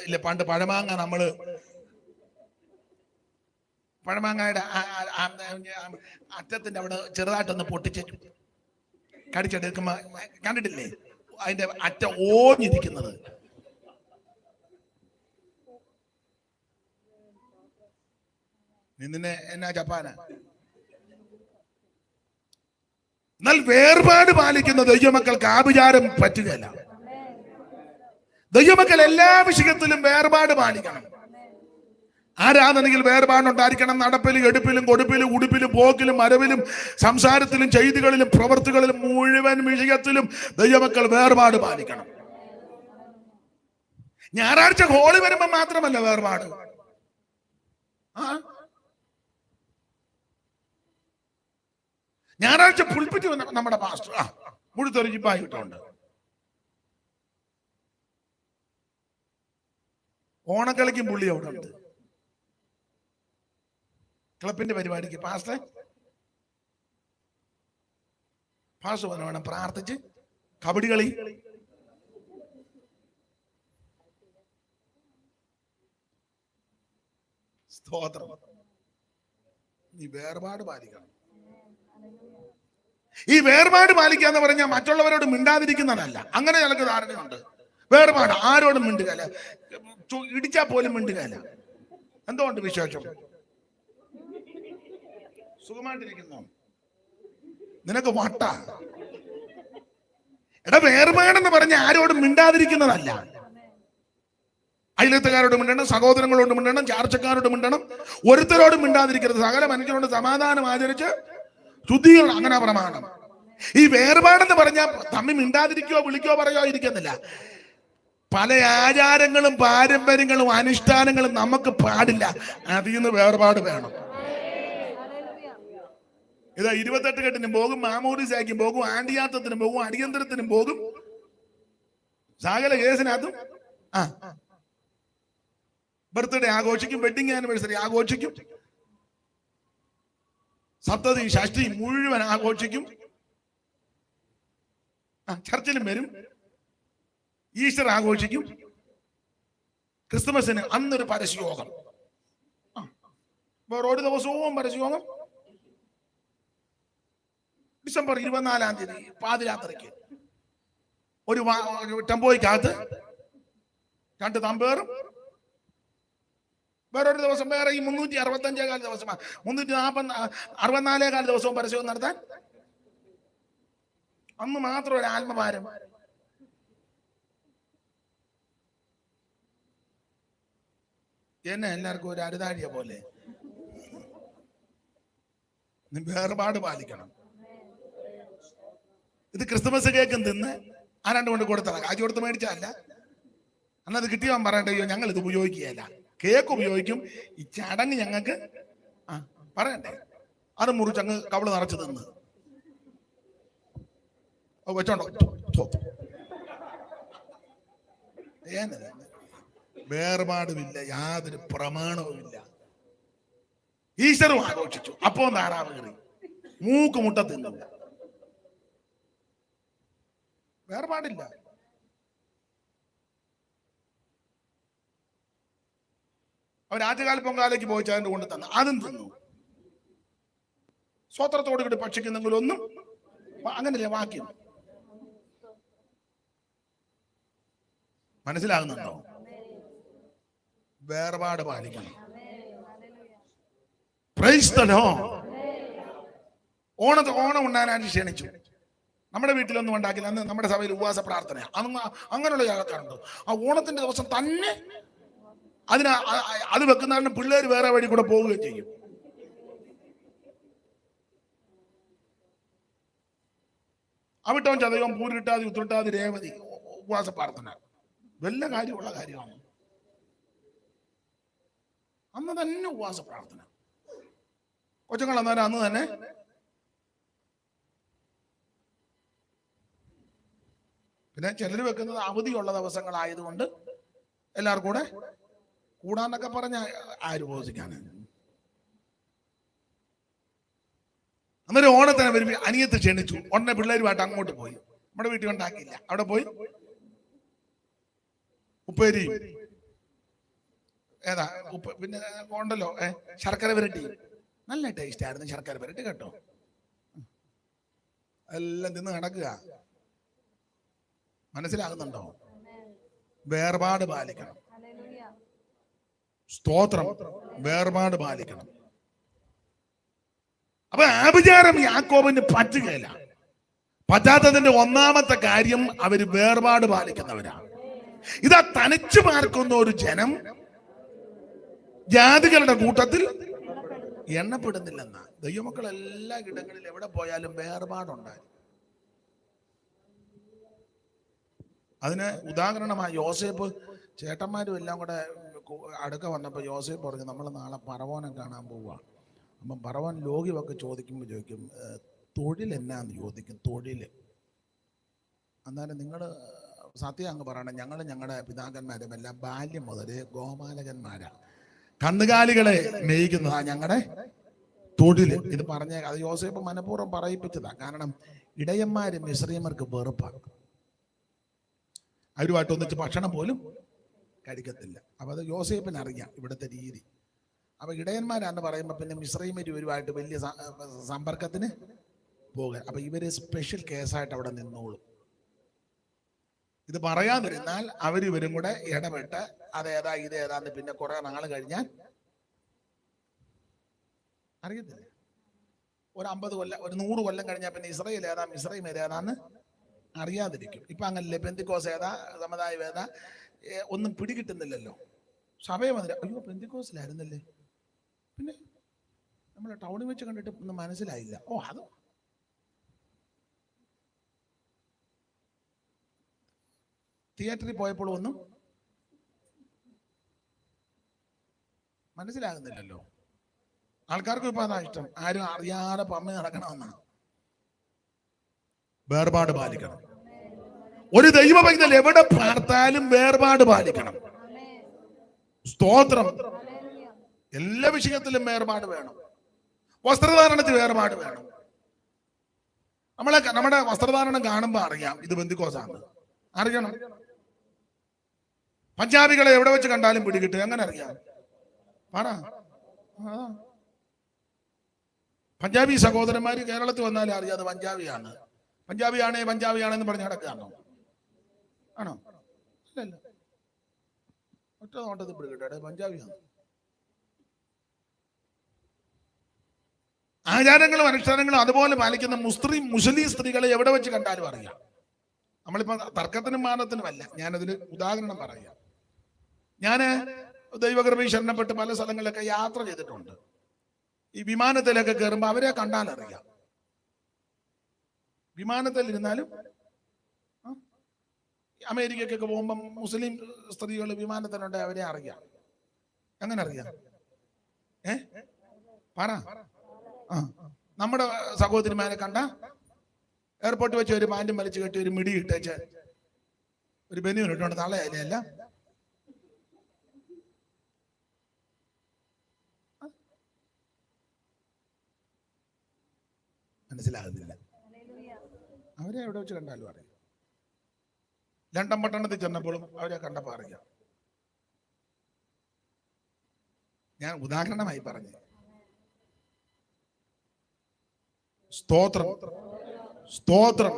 ഇല്ല, പണ്ട് പഴമാങ്ങ നമ്മള് പഴമാങ്ങയുടെ അറ്റത്തിന്റെ അവിടെ ചെറുതായിട്ടൊന്ന് പൊട്ടിച്ച് കടിച്ചെടുക്കുമ്പോ കണ്ടിട്ടില്ലേ അതിന്റെ അറ്റ ഓഞ്ഞിരിക്കുന്നത്? നിന്നെ എന്നാ ജപ്പാന? എന്നാൽ വേർപാട് പാലിക്കുന്ന ദൈവമക്കൾക്ക് ആഭിചാരം പറ്റുകയില്ല. ദൈവമക്കൾ എല്ലാ വിഷയത്തിലും വേർപാട് പാലിക്കണം. ആരാധനയിൽ വേർപാടുണ്ടായിരിക്കണം. നടപ്പിലും എടുപ്പിലും കൊടുപ്പിലും ഉടുപ്പിലും പോക്കിലും മരവിലും സംസാരത്തിലും ചെയ്തികളിലും പ്രവൃത്തികളിലും മുഴുവൻ വിഷയത്തിലും ദൈവമക്കൾ വേർപാട് പാലിക്കണം. ഞായറാഴ്ച ഹോളി വരുമ്പോ മാത്രമല്ല വേർപാട്. ഞായറാഴ്ച പുൽപ്പിറ്റ് നമ്മുടെ പാസ്റ്റർ മുഴുത്തൊരു ജിബ്ബായി ഇട്ടുണ്ട്. ഓണക്കളിക്കും പുള്ളി അവിടെ ഉണ്ട്. ക്ലബിന്റെ പരിപാടിക്ക് പാസ്റ്റർ വേണം പ്രാർത്ഥിച്ച് കബഡി കളി. സ്തോത്രം. നീ വേർപാട് പാലിക്കണം. ഈ വേർപാട് പാലിക്കുക എന്ന് പറഞ്ഞാൽ മറ്റുള്ളവരോട് മിണ്ടാതിരിക്കുന്നതല്ല. അങ്ങനെ ചിലക്ക് ധാരണയുണ്ട്. വേർപാട് ആരോടും മിണ്ടുകയില്ല, ഇടിച്ചാൽ പോലും മിണ്ടുകയില്ല. എന്തുകൊണ്ട് വിശേഷം? സുഖമായിട്ടിരിക്കുന്നു. നിനക്ക് വട്ട. എടാ, വേർപാടെന്ന് പറഞ്ഞ ആരോടും മിണ്ടാതിരിക്കുന്നതല്ല. അയലത്തുകാരോട് മിണ്ടണം, സഹോദരങ്ങളോട് മിണ്ടണം, ചാർച്ചക്കാരോട് മിണ്ടണം, ഒരുത്തരോടും മിണ്ടാതിരിക്കരുത്. സകല മനുഷ്യരോട് സമാധാനം ആചരിച്ച് ശുദ്ധീകരണം, അങ്ങനെ പ്രമാണം. ഈ വേർപാടെന്ന് പറഞ്ഞാൽ തമ്മിൽ മിണ്ടാതിരിക്കോ വിളിക്കോ പറയോ ഇരിക്കുന്നില്ല. പല ആചാരങ്ങളും പാരമ്പര്യങ്ങളും അനുഷ്ഠാനങ്ങളും നമുക്ക് പാടില്ല. അതിൽ നിന്ന് വേർപാട് വേണം. ഇതാ 28 കെട്ടിനും പോകും, മാമോദിസയ്ക്കും പോകും, ആണ്ടിയാത്തത്തിനും പോകും, അടിയന്തരത്തിനും പോകും. സകല കേസിനകത്തും ബർത്ത്ഡേ ആഘോഷിക്കും, വെഡിങ് ആനിവേഴ്സറി ആഘോഷിക്കും, സപ്തതി ഷഷ്ടി മുഴുവൻ ആഘോഷിക്കും. ചർച്ചിലും വരും, ഈസ്റ്റർ ആഘോഷിക്കും, ക്രിസ്തുമസിന് അന്നൊരു പരസ്യയോഗം, വേറെ ഒരു ദിവസവും പരസ്യയോഗം. ഡിസംബർ 24-ാം തീയതി പാതിരാത്രിക്ക് ഒരു ടെമ്പോയ്ക്കകത്ത് 2 തമ്പേറും, വേറൊരു ദിവസം വേറെ ഈ 365 ദിവസമാണ്, 364 ദിവസവും പരസ്യവും നടത്താൻ. അന്ന് മാത്രം ഒരു ആത്മഭാരം. എന്നെ എല്ലാവർക്കും ഒരു അരുതാഴിയ പോലെ. വേർപാട് പാലിക്കണം. ഇത് ക്രിസ്തുമസ് കേക്കും തിന്ന് ആരാണ്ട് കൊണ്ട് കൊടുത്തതാ, കാശ് കൊടുത്ത് മേടിച്ചല്ല. അന്നത് കിട്ടിയവൻ പറയട്ടെ, അയ്യോ ഞങ്ങൾ ഇത് ഉപയോഗിക്കുകയല്ല. കേക്ക് ഉപയോഗിക്കും, ഈ ചടങ്ങ് ഞങ്ങൾക്ക് പറയണ്ടേ, അത് മുറിച്ചങ്ങ് കവള് നിറച്ച് തിന്ന് വെച്ചോണ്ടോ. വേർപാടുമില്ല, യാതൊരു പ്രമാണവുമില്ല. ഈശ്വരും ആഘോഷിച്ചു, അപ്പോ താറാവ് കയറി, മൂക്ക് മുട്ട തിന്നു. വേർപാടില്ല. അവൻ ആദ്യകാല പൊങ്കാലയ്ക്ക് പോയി അതിന്റെ കൊണ്ട് തന്നു, അതും തിന്നു. സ്വത്രത്തോട് കൂടി ഭക്ഷിക്കുന്നെങ്കിലും ഒന്നും അങ്ങനല്ലേ വാക്യം. മനസ്സിലാകുന്നുണ്ടോ? വേർപാട് പാലിക്കണം. Praise the Lord. ഓണം ഉണ്ണാനായിട്ട് ക്ഷണിച്ചു. നമ്മുടെ വീട്ടിലൊന്നും ഉണ്ടാക്കില്ല. അന്ന് നമ്മുടെ സഭയിൽ ഉപവാസ പ്രാർത്ഥന, അങ്ങനെയുള്ള ജാഗ്രതയുണ്ട്. ആ ഓണത്തിന്റെ ദിവസം തന്നെ അത് വെക്കുന്നതിന് പിള്ളേർ വേറെ വഴി കൂടെ പോവുകയും ചെയ്യും. അവിട്ടവൻ ചതയം പൂരിട്ടാതി ഉത്രട്ടാതി രേവതി ഉപവാസ പ്രാർത്ഥന വല്ല കാര്യമുള്ള കാര്യമാണ്. അന്ന് തന്നെ ഉപവാസ പ്രാർത്ഥന. കൊച്ചുങ്ങൾ അന്നേരം അന്ന് തന്നെ പിന്നെ ചിലർ വെക്കുന്നത് അവധിയുള്ള ദിവസങ്ങളായതുകൊണ്ട് എല്ലാവർക്കും കൂടെ കൂടാന്നൊക്കെ പറഞ്ഞ ആര് ഉപവസിക്കാണ്. അന്നേരം ഓണത്തിന് വരുമ്പോ അനിയത്ത് ക്ഷണിച്ചു. ഉടനെ പിള്ളേരുമായിട്ട് അങ്ങോട്ട് പോയി. നമ്മുടെ വീട്ടിൽ ഉണ്ടാക്കിയില്ല, അവിടെ പോയി ഉപ്പേരി ഏതാ പിന്നെ ഉണ്ടല്ലോ ശർക്കര വരട്ടി, നല്ല ടേസ്റ്റ് ആയിരുന്നു ശർക്കര വരട്ടി കേട്ടോ. എല്ലാം തിന്ന് നടക്കുക. മനസ്സിലാകുന്നുണ്ടോ? വേർപാട് പാലിക്കണം. സ്തോത്രം. വേർപാട് പാലിക്കണം. അപ്പൊ ആഭിചാരം യാക്കോബിന് പറ്റുകയില്ല. പറ്റാത്തതിന്റെ ഒന്നാമത്തെ കാര്യം അവര് വേർപാട് പാലിക്കുന്നവരാണ്. ഇതാ തനിച്ചു പാർക്കുന്ന ഒരു ജനം ജാതികളുടെ കൂട്ടത്തിൽ എണ്ണപ്പെടുന്നില്ലെന്ന. ദൈവമക്കൾ എല്ലാ ഇടങ്ങളിൽ എവിടെ പോയാലും വേർപാടുണ്ടായി. അതിന് ഉദാഹരണമായി യോസേപ്പ് ചേട്ടന്മാരും എല്ലാം കൂടെ അടുക്ക വന്നപ്പോൾ യോസേപ്പ് പറഞ്ഞു, നമ്മൾ നാളെ പറവോനെ കാണാൻ പോവുക. അപ്പം പറവോൻ ലോകിയൊക്കെ ചോദിക്കുമ്പോൾ ചോദിക്കും, തൊഴിൽ എന്നാന്ന് ചോദിക്കും. തൊഴിൽ അന്നേരം നിങ്ങൾ സത്യം അങ്ങ് പറയണം, ഞങ്ങളുടെ പിതാക്കന്മാരും എല്ലാം ബാല്യം മുതലേ ഗോപാലകന്മാരാ, കന്നുകാലികളെ മേയിക്കുന്നതാ ഞങ്ങളുടെ തൊഴിൽ. ഇത് പറഞ്ഞ അത് യോസേപ്പ് മനഃപൂർവ്വം പറയിപ്പിച്ചതാ. കാരണം ഇടയന്മാര് മിസ്രൈമർക്ക് വെറുപ്പാണ്. അവരുമായിട്ട് ഒന്നിച്ച് ഭക്ഷണം പോലും കഴിക്കത്തില്ല. അപ്പൊ അത് യോസേപ്പിന് അറിയാം ഇവിടുത്തെ രീതി. അപ്പൊ ഇടയന്മാരാന്ന് പറയുമ്പോ പിന്നെ മിസ്രൈമര് ഇവരുമായിട്ട് വലിയ സമ്പർക്കത്തിന് പോകുക. അപ്പൊ ഇവര് സ്പെഷ്യൽ കേസായിട്ട് അവിടെ നിന്നോളും. ഇത് പറയാതിരുന്നാൽ അവരിവരും കൂടെ ഇടപെട്ട് അതേതാ ഇതേതാന്ന് പിന്നെ കുറെ നാൾ കഴിഞ്ഞാൽ അറിയത്തില്ല. ഒരു 50 കൊല്ലം ഒരു 100 കൊല്ലം കഴിഞ്ഞാൽ പിന്നെ ഇസ്രായേൽ ഏതാ മിസ്രൈം ഏതാന്ന് അറിയാതിരിക്കും. ഇപ്പൊ അങ്ങനല്ലേ, പെന്തിക്കോസ് ഏതാ സമുദായം ഏതാ ഒന്നും പിടികിട്ടുന്നില്ലല്ലോ. സഭയെ വന്നില്ല, അയ്യോ പെന്തിക്കോസിലായിരുന്നല്ലേ, പിന്നെ നമ്മളെ ടൗണിൽ വെച്ച് കണ്ടിട്ട് ഒന്നും മനസ്സിലായില്ല. ഓ അത് തിയേറ്ററിൽ പോയപ്പോൾ ഒന്നും മനസ്സിലാകുന്നില്ലല്ലോ. ആൾക്കാർക്കും ഇപ്പൊ അതാ ഇഷ്ടം, ആരും അറിയാതെ പമ്മി നടക്കണമെന്നാണ്. വേർപാട് പാലിക്കണം. ഒരു ദൈവ പൈതൽ എവിടെ പാർത്താലും വേർപാട് പാലിക്കണം. സ്തോത്രം. എല്ലാ വിഷയത്തിലും വേർപാട് വേണം. വസ്ത്രധാരണത്തിൽ വേർപാട് വേണം. നമ്മുടെ വസ്ത്രധാരണം കാണുമ്പോൾ അറിയാം ഇത് ബന്ധുക്കോസാണ്. അറിയണം. പഞ്ചാബികളെ എവിടെ വെച്ച് കണ്ടാലും പിടികിട്ടും. എങ്ങനെ അറിയാം? പറ. പഞ്ചാബി സഹോദരന്മാര് കേരളത്തിൽ വന്നാലും അറിയാതെ പഞ്ചാബിയാണ്. പഞ്ചാബിയാണെന്ന് പറഞ്ഞ് നടക്കുകയാണോ? ആണോ? ഇല്ലല്ല. ഒറ്റ നോട്ടത്തിൽ പിടികിട്ടെ പഞ്ചാബിയാണ്. ആചാരങ്ങളും അനുഷ്ഠാനങ്ങളും അതുപോലെ പാലിക്കുന്ന മുസ്ലിം സ്ത്രീകളെ എവിടെ വെച്ച് കണ്ടാലും അറിയാം. നമ്മളിപ്പോ തർക്കത്തിനും മാനത്തിനുമല്ല, ഞാനതിന് ഉദാഹരണം പറയാം. ഞാന് ദൈവകൃപയിൽ ശരണപ്പെട്ട് പല സ്ഥലങ്ങളിലൊക്കെ യാത്ര ചെയ്തിട്ടുണ്ട്. ഈ വിമാനത്തിലൊക്കെ കയറുമ്പോൾ അവരെ കണ്ടാലറിയാം. വിമാനത്തിൽ ഇരുന്നാലും അമേരിക്കക്കൊക്കെ പോകുമ്പം മുസ്ലിം സ്ത്രീകൾ വിമാനത്തിലുണ്ട്, അവരെ അറിയാം. എങ്ങനെ അറിയാം? പറ. നമ്മുടെ സഹോദരിമാരെ കണ്ട എയർപോർട്ടിൽ വെച്ച് ഒരു പാൻറ്റും വലിച്ചു കെട്ടി ഒരു മിടി ഇട്ടേച്ച് ഒരു ബനിയൻ ഇട്ടുകൊണ്ട് തള്ളയല്ലേ അല്ല. മനസ്സിലാകുന്നില്ല. അവരെ എവിടെ വെച്ച് കണ്ടാലും അറിയാം. ലണ്ടൻ പട്ടണത്തിൽ ചെന്നപ്പോഴും അവരെ കണ്ടപ്പോൾ അറിയാം. ഞാൻ ഉദാഹരണമായി പറഞ്ഞു. സ്തോത്രം. സ്തോത്രം.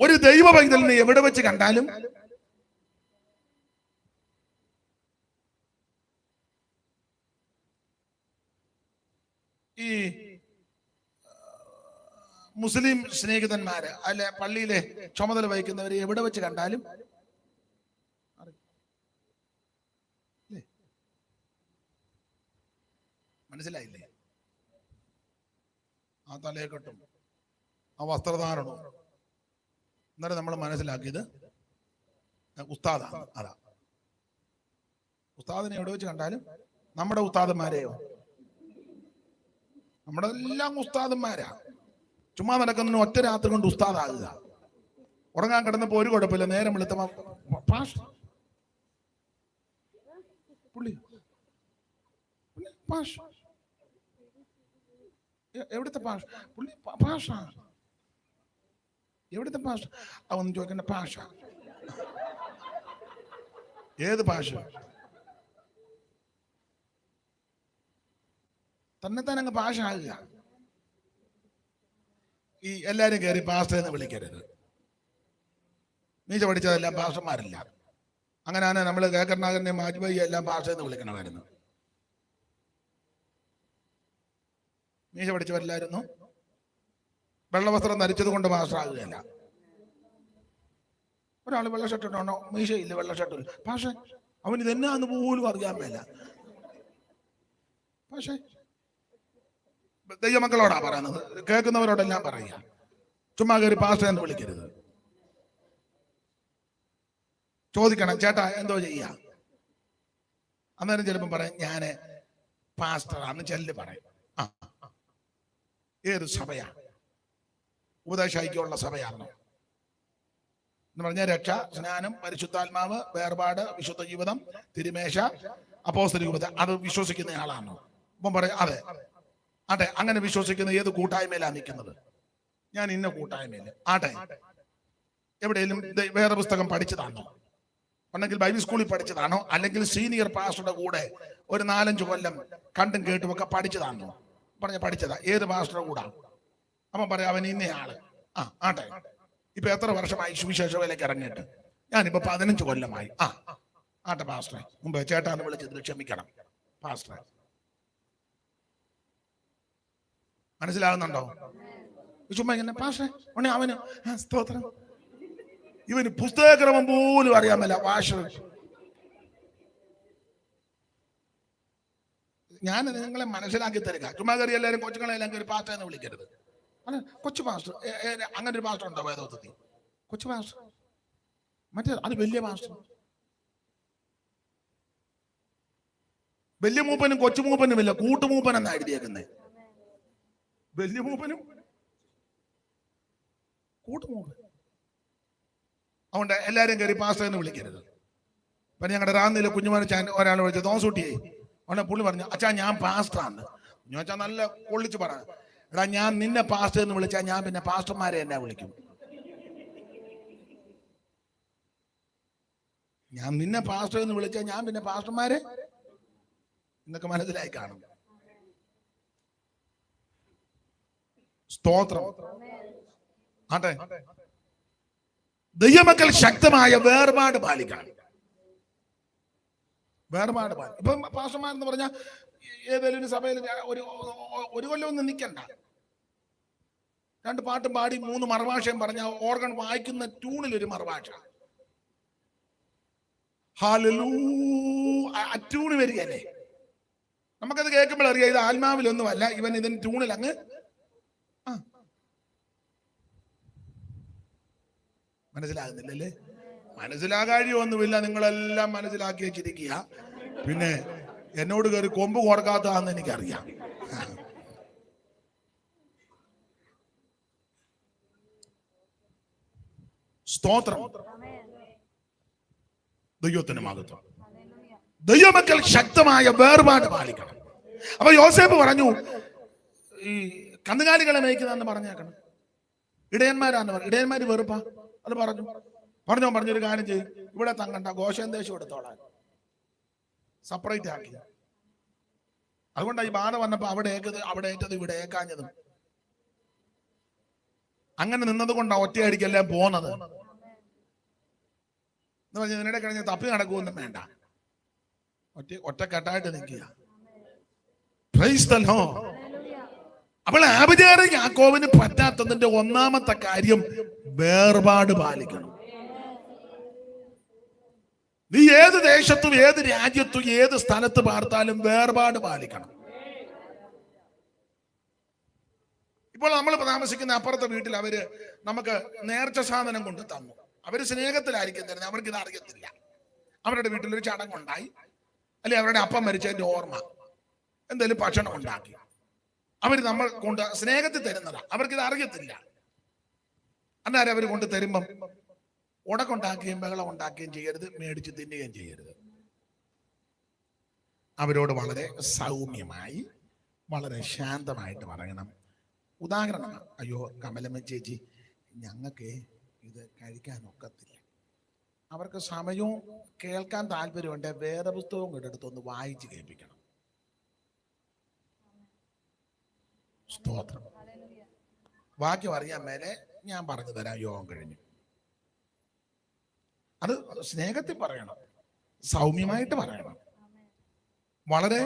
ഒരു ദൈവ പൈതലിനെ എവിടെ വെച്ച് കണ്ടാലും ഈ മുസ്ലിം സ്നേഹിതന്മാര് അല്ലെ പള്ളിയിലെ ചുമതല വഹിക്കുന്നവരെ എവിടെ വെച്ച് കണ്ടാലും മനസ്സിലായില്ലേ? ആ തലയെക്കെട്ടും ആ വസ്ത്രധാരണവും എന്നാലും നമ്മൾ മനസ്സിലാക്കിയത് ഉസ്താദാണ്. അതാ ഉസ്താദിനെ എവിടെ വെച്ച് കണ്ടാലും നമ്മുടെ ഉസ്താദന്മാരെയോ നമ്മുടെ എല്ലാം ഉസ്താദന്മാരാ. ചുമ്മാ നടക്കുന്ന ഒറ്റ രാത്രി കൊണ്ട് ഉസ്താദാകുക. ഉറങ്ങാൻ കിടന്നപ്പോ ഒരു കുഴപ്പമില്ല, നേരം വെളുത്തപ്പോ പുള്ളി പാഷ. എവിടുത്തെ പാഷ? പുള്ളി പാഷ. എവിടുത്തെ പാഷ? അവന്ന് ചോദിക്കണ്ട പാഷ. ഏത് പാഷ? തന്നെത്താൻ അങ്ങ് പാഷ ആകുക. ഈ എല്ലാരും കയറി പാസ്റ്റർ വിളിക്കരുത്. നീച്ച പഠിച്ചതെല്ലാം പാസ്റ്റർമാരില്ല. അങ്ങനെയാണ് നമ്മൾ കേക്കർനാഗറിനെ മാജ്ബായി എല്ലാം പാസ്റ്റർ എന്ന് വിളിക്കണമായിരുന്നു. മീശ പഠിച്ചവരില്ലായിരുന്നു. വെള്ളവസ്ത്രം ധരിച്ചത് കൊണ്ട് പാസ്റ്റർ ആകുകയല്ല. ഒരാൾ വെള്ള ഷർട്ട് ഇട്ടോ, മീശയില്ല, വെള്ള ഷർട്ട്. പക്ഷേ അവൻ ഇതെന്നാന്ന് പോലും അറിയാൻ മേല. പക്ഷേ ദൈവമക്കളോടാ പറയുന്നത്, കേൾക്കുന്നവരോടെല്ലാം പറയുക. ചുമ്മാ കയറി പാസ്റ്റർ എന്ന് വിളിക്കരുത്. ചോദിക്കണം, ചേട്ടാ എന്തോ ചെയ്യാ? അന്നേരം ചിലപ്പം പറയും ഞാന് പാസ്റ്ററാന്ന് ചെല്ല് പറയും. ഏത് സഭയാ? ഉപദേശൈക്യമുള്ള സഭയാണോ എന്ന് പറഞ്ഞാൽ രക്ഷ, സ്നാനം, പരിശുദ്ധാത്മാവ്, വേർപാട്, വിശുദ്ധ ജീവിതം, തിരുമേശ, അപ്പോസ്തലിക അത് വിശ്വസിക്കുന്ന ആളാണോ? അപ്പം പറയും അതെ. ആട്ടെ, അങ്ങനെ വിശ്വസിക്കുന്ന ഏത് കൂട്ടായ്മയിലാണ് നിൽക്കുന്നത്? ഞാൻ ഇന്ന കൂട്ടായ്മയില്. ആട്ടെ, എവിടെയെങ്കിലും വേറെ പുസ്തകം പഠിച്ചതാണോ? അല്ലെങ്കിൽ ബൈബിൾ സ്കൂളിൽ പഠിച്ചതാണോ? അല്ലെങ്കിൽ സീനിയർ പാസ്റ്ററുടെ കൂടെ ഒരു 4-5 കൊല്ലം കണ്ടും കേട്ടും ഒക്കെ പഠിച്ചതാണോ? പറഞ്ഞ പഠിച്ചതാ. ഏത് പാസ്റ്ററുടെ കൂടാ? അപ്പം പറയാം അവൻ ഇന്നയാള്. ആട്ടെ, ഇപ്പൊ എത്ര വർഷമായി സുവിശേഷ വേലയ്ക്ക് ഇറങ്ങിയിട്ട്? ഞാനിപ്പോ 15 കൊല്ലമായി. ആട്ടെ പാസ്റ്ററെ, മുമ്പ് ചേട്ടാന്ന് വിളിച്ചതിൽ ക്ഷമിക്കണം പാസ്റ്ററെ. മനസ്സിലാകുന്നുണ്ടോ? ചുമ്മാ ഇങ്ങനെ പാസ്റ്ററെ ഉടനെ അവന് സ്തോത്രം. ഇവന് പുസ്തകക്രമം പോലും അറിയാമല്ല. ഭാഷ ഞാൻ നിങ്ങളെ മനസ്സിലാക്കി തരിക. ചുമ്മാ കയറി എല്ലാവരും കൊച്ചുങ്ങളെല്ലാം കയറി പാസ്റ്റർ എന്ന് വിളിക്കരുത്. അല്ല, കൊച്ചു പാസ്റ്റർ, അങ്ങനെ ഒരു പാസ്റ്റർ ഉണ്ടോ വേദോത്തത്തിൽ? കൊച്ചു പാസ്റ്റർ, മറ്റേ അത് വലിയ പാസ്റ്റർ. വലിയ മൂപ്പനും കൊച്ചു മൂപ്പനും ഇല്ല, കൂട്ടുമൂപ്പൻ എന്നാ എഴുതിയേക്കുന്നത്. വലിയ മൂപ്പനും കൂട്ടുമോള്. അതുകൊണ്ട് എല്ലാവരും കയറി പാസ്റ്റർ എന്ന് വിളിക്കരുത്. പിന്നെ ഞങ്ങളുടെ റാന്നിയിലെ കുഞ്ഞുമാനെ ഒരാൾ വിളിച്ച തോസൂട്ടിയെ ഉടനെ പുള്ളി പറഞ്ഞു, അച്ഛാ ഞാൻ പാസ്റ്ററാണ്. ഞാൻ വെച്ചാൽ നല്ല പൊള്ളിച്ച് പറ, എടാ ഞാൻ നിന്നെ പാസ്റ്റർ എന്ന് വിളിച്ചാൽ ഞാൻ പിന്നെ പാസ്റ്റർമാരെ എന്നെ വിളിക്കും. ഞാൻ നിന്നെ പാസ്റ്റർ എന്ന് വിളിച്ചാൽ ഞാൻ പിന്നെ പാസ്റ്റർമാരെ എന്നൊക്കെ മനസ്സിലായി കാണും. സ്തോത്രം. ആട്ടെ, ദൈവമക്കൾ ശക്തമായ വേർപാട് പാലിക്കണം. വേർപാട് പാലിക്കും. ഇപ്പം പാസ്റ്റർമാരെന്ന് പറഞ്ഞാൽ ഏതെങ്കിലും ഒരു സഭയിൽ ഒരു കൊല്ലമൊന്നും നിൽക്കണ്ട. 2 പാട്ടും പാടി 3 മറുഭാഷയും പറഞ്ഞ ഓർഗൺ വായിക്കുന്ന ട്യൂണിൽ ഒരു മറുഭാഷ, ഹല്ലേലൂയ ട്യൂണ് വരികയല്ലേ. നമുക്കത് കേൾക്കുമ്പോൾ അറിയാം ഇത് ആത്മാവിലൊന്നുമല്ല, ഇവൻ ഇതിന് ട്യൂണിൽ അങ്ങ്. മനസ്സിലാകുന്നില്ലല്ലേ? മനസ്സിലാകാഴിയൊന്നുമില്ല, നിങ്ങളെല്ലാം മനസ്സിലാക്കി വെച്ചിരിക്കുക. പിന്നെ എന്നോട് കയറി കൊമ്പ് കൊടുക്കാത്തതാണെന്ന് എനിക്കറിയാം. സ്തോത്രം. ദൈവത്തിന് മഹത്വം. ദൈവമക്കൾ ശക്തമായ വേർപാട് പാലിക്കണം. അപ്പൊ യോസേഫ് പറഞ്ഞു, ഈ കന്നുകാലികളെ മേയ്ക്കുന്നതെന്ന് പറഞ്ഞേക്കണം. ഇടയന്മാരാന്ന് പറഞ്ഞു. ഇടയന്മാര് വെറുപ്പാ അത് പറഞ്ഞൊരു കാര്യം ചെയ്യും, ഇവിടെ തങ്ങണ്ട, ഗോശേൻ ദേശം എടുത്തോളാൻ സെപ്പറേറ്റ് ആക്കി. അതുകൊണ്ടാണ് ഈ ബാധ വന്നപ്പോ അവിടെ ഏറ്റത് ഇവിടെ ഏക്കാഞ്ഞതും. അങ്ങനെ നിന്നത് കൊണ്ടാണ് ഒറ്റയടിക്കെല്ലാം പോന്നത്. എന്ന് പറഞ്ഞാൽ ഇതിനിടെ കഴിഞ്ഞ് തപ്പി നടക്കുമൊന്നും വേണ്ട, ഒറ്റക്കെട്ടായിട്ട് നിൽക്കുക. Price the Lord. അപ്പോൾ ആബിഗേലും യാക്കോബിന് പറ്റാത്തതിന്റെ ഒന്നാമത്തെ കാര്യം വേർപാട് പാലിക്കണം. നീ ഏത് ദേശത്തും ഏത് രാജ്യത്തും ഏത് സ്ഥലത്ത് പാർത്താലും വേർപാട് പാലിക്കണം. ഇപ്പോൾ നമ്മൾ താമസിക്കുന്ന അപ്പുറത്തെ വീട്ടിൽ അവര് നമുക്ക് നേർച്ച സാധനം കൊണ്ട് തന്നു. അവര് സ്നേഹത്തിലായിരിക്കും തരുന്നത്, അവർക്ക് ഇത് അറിയത്തില്ല. അവരുടെ വീട്ടിലൊരു ചടങ്ങുണ്ടായി, അല്ലെ അവരുടെ അപ്പം മരിച്ചതിന്റെ ഓർമ്മ എന്തെങ്കിലും ഭക്ഷണം ഉണ്ടാക്കി, അവർ നമ്മൾ കൊണ്ട് സ്നേഹത്തിൽ തരുന്നതാ. അവർക്കിത് അറിയത്തില്ല. അന്നേരം അവർ കൊണ്ട് തരുമ്പം ഉടക്കുണ്ടാക്കുകയും ബഹളം ഉണ്ടാക്കുകയും ചെയ്യരുത്, മേടിച്ച് തിന്നുകയും ചെയ്യരുത്. അവരോട് വളരെ സൗമ്യമായി വളരെ ശാന്തമായിട്ട് പറയണം. ഉദാഹരണം, അയ്യോ കമലമ്മ ചേച്ചി, ഞങ്ങൾക്ക് ഇത് കഴിക്കാൻ ഒക്കത്തില്ല. അവർക്ക് സമയവും കേൾക്കാൻ താല്പര്യമുണ്ട്, വേദപുസ്തകവും കൂടെ എടുത്തൊന്ന് വായിച്ച് കേൾപ്പിക്കണം. സ്തോത്രം. വാക്യം അറിയാൻ മേലെ ഞാൻ പറഞ്ഞു തരാം, യോഗം കഴിഞ്ഞു. അത് സ്നേഹത്തിൽ പറയണം, സൗമ്യമായിട്ട് പറയണം, വളരെ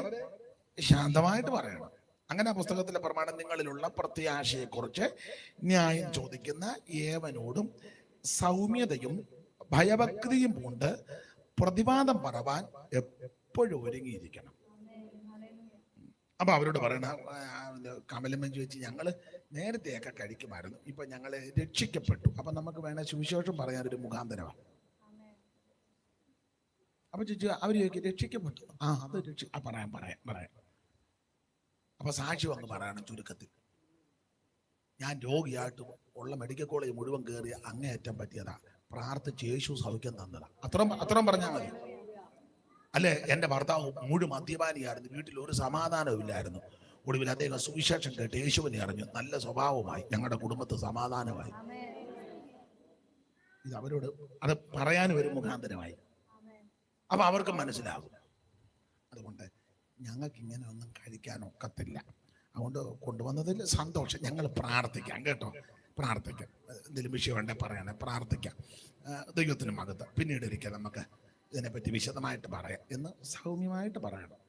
ശാന്തമായിട്ട് പറയണം. അങ്ങനെ പുസ്തകത്തിലെ പ്രമാണം, നിങ്ങളിലുള്ള പ്രത്യാശയെക്കുറിച്ച് ന്യായം ചോദിക്കുന്ന ഏവനോടും സൗമ്യതയും ഭയഭക്തിയും കൊണ്ട് പ്രതിവാദം പറവാൻ എപ്പോഴും ഒരുങ്ങിയിരിക്കണം. അപ്പൊ അവരോട് പറയണ, കമലമ്മൻ ചോദിച്ചു, ഞങ്ങള് നേരത്തെയൊക്കെ കഴിക്കുമായിരുന്നു, ഇപ്പൊ ഞങ്ങള് രക്ഷിക്കപ്പെട്ടു, അപ്പൊ നമുക്ക് വേണേ സുവിശേഷം പറയാനൊരു മുഖാന്തരമാണ്. അപ്പൊ ചോദിച്ചു, അവര് ചോദിക്കും രക്ഷിക്കപ്പെട്ടു, അത് പറയാം. അപ്പൊ സാക്ഷി വന്ന് പറയണം ചുരുക്കത്തിൽ, ഞാൻ രോഗിയായിട്ട് ഉള്ള മെഡിക്കൽ കോളേജ് മുഴുവൻ കയറി അങ്ങേയറ്റം പറ്റിയതാ, പ്രാർത്ഥിച്ച് യേശു സൗഖ്യം തന്നതാ. അത്രയും പറഞ്ഞാൽ മതി. അല്ലെ, എന്റെ ഭർത്താവ് മുഴുവൻ മദ്യപാനിയായിരുന്നു, വീട്ടിൽ ഒരു സമാധാനവും ഇല്ലായിരുന്നു. ഒടുവിൽ അദ്ദേഹം സുവിശേഷം കേട്ട് യേശുവിനെ അറിഞ്ഞു, നല്ല സ്വഭാവമായി, ഞങ്ങളുടെ കുടുംബത്തിൽ സമാധാനമായി. ഇത് അവരോട് അത് പറയാനും ഒരു മുഖാന്തരമായി. അപ്പൊ അവർക്ക് മനസ്സിലാകും. അതുകൊണ്ട് ഞങ്ങൾക്ക് ഇങ്ങനെ ഒന്നും കഴിക്കാൻ ഒക്കത്തില്ല, അതുകൊണ്ട് കൊണ്ടുവന്നതിൽ സന്തോഷം, ഞങ്ങൾ പ്രാർത്ഥിക്കാം കേട്ടോ, പ്രാർത്ഥിക്കാം, എന്തെങ്കിലും വിഷയം ഉണ്ടെങ്കിൽ പറയണേ, പ്രാർത്ഥിക്കാം, ദൈവത്തിന് മകത്ത് പിന്നീട് ഇരിക്കാം, നമുക്ക് ഇതിനെപ്പറ്റി വിശദമായിട്ട് പറയാം എന്ന് സൗമ്യമായിട്ട് പറയണം.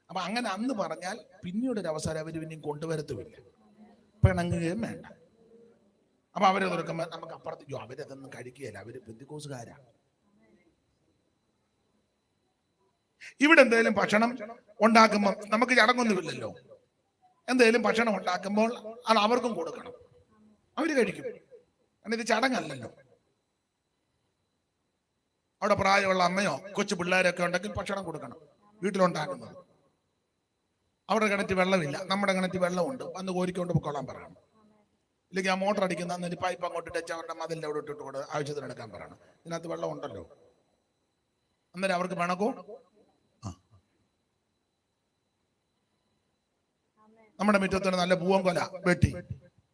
അപ്പൊ അങ്ങനെ അന്ന് പറഞ്ഞാൽ പിന്നീട് ഒരു അവസരം അവർ പിന്നെയും കൊണ്ടുവരത്തുമില്ല, പിണങ്ങുകയും വേണ്ട. അപ്പൊ അവരെ തുറക്കുമ്പോൾ നമുക്ക് അപ്പുറത്തേക്കോ അവരതൊന്നും കഴിക്കുകയില്ല, അവര് പെന്തിക്കോസുകാരാണ്. ഇവിടെ എന്തെങ്കിലും ഭക്ഷണം ഉണ്ടാക്കുമ്പോൾ നമുക്ക് ചടങ്ങൊന്നുമില്ലല്ലോ, എന്തെങ്കിലും ഭക്ഷണം ഉണ്ടാക്കുമ്പോൾ അത് അവർക്കും കൊടുക്കണം, അവര് കഴിക്കും. കാരണം ഇത് ചടങ്ങല്ലല്ലോ. അവിടെ പ്രായമുള്ള അമ്മയോ കൊച്ചു പിള്ളേരൊക്കെ ഉണ്ടെങ്കിൽ ഭക്ഷണം കൊടുക്കണം, വീട്ടിലുണ്ടാക്കുന്നത്. അവിടെ കിണറ്റ് വെള്ളമില്ല, നമ്മുടെ കിണറ്റ് വെള്ളമുണ്ട്, വന്ന് കോരിക്കൊണ്ട് പൊക്കോളാൻ പറയണം. ഇല്ലെങ്കിൽ ആ മോട്ടർ അടിക്കുന്ന അന്നൊരു പൈപ്പ് അങ്ങോട്ട് ടച്ച് അവരുടെ മതിലിൻ്റെ അവിടെ ഇട്ടിട്ട് കൂടെ ആവശ്യത്തിന് എടുക്കാൻ പറയണം. ഇതിനകത്ത് വെള്ളം ഉണ്ടല്ലോ. അന്നേരം അവർക്ക് പണക്കോ. നമ്മുടെ മുറ്റത്തിന് നല്ല പൂവൻ കൊല വെട്ടി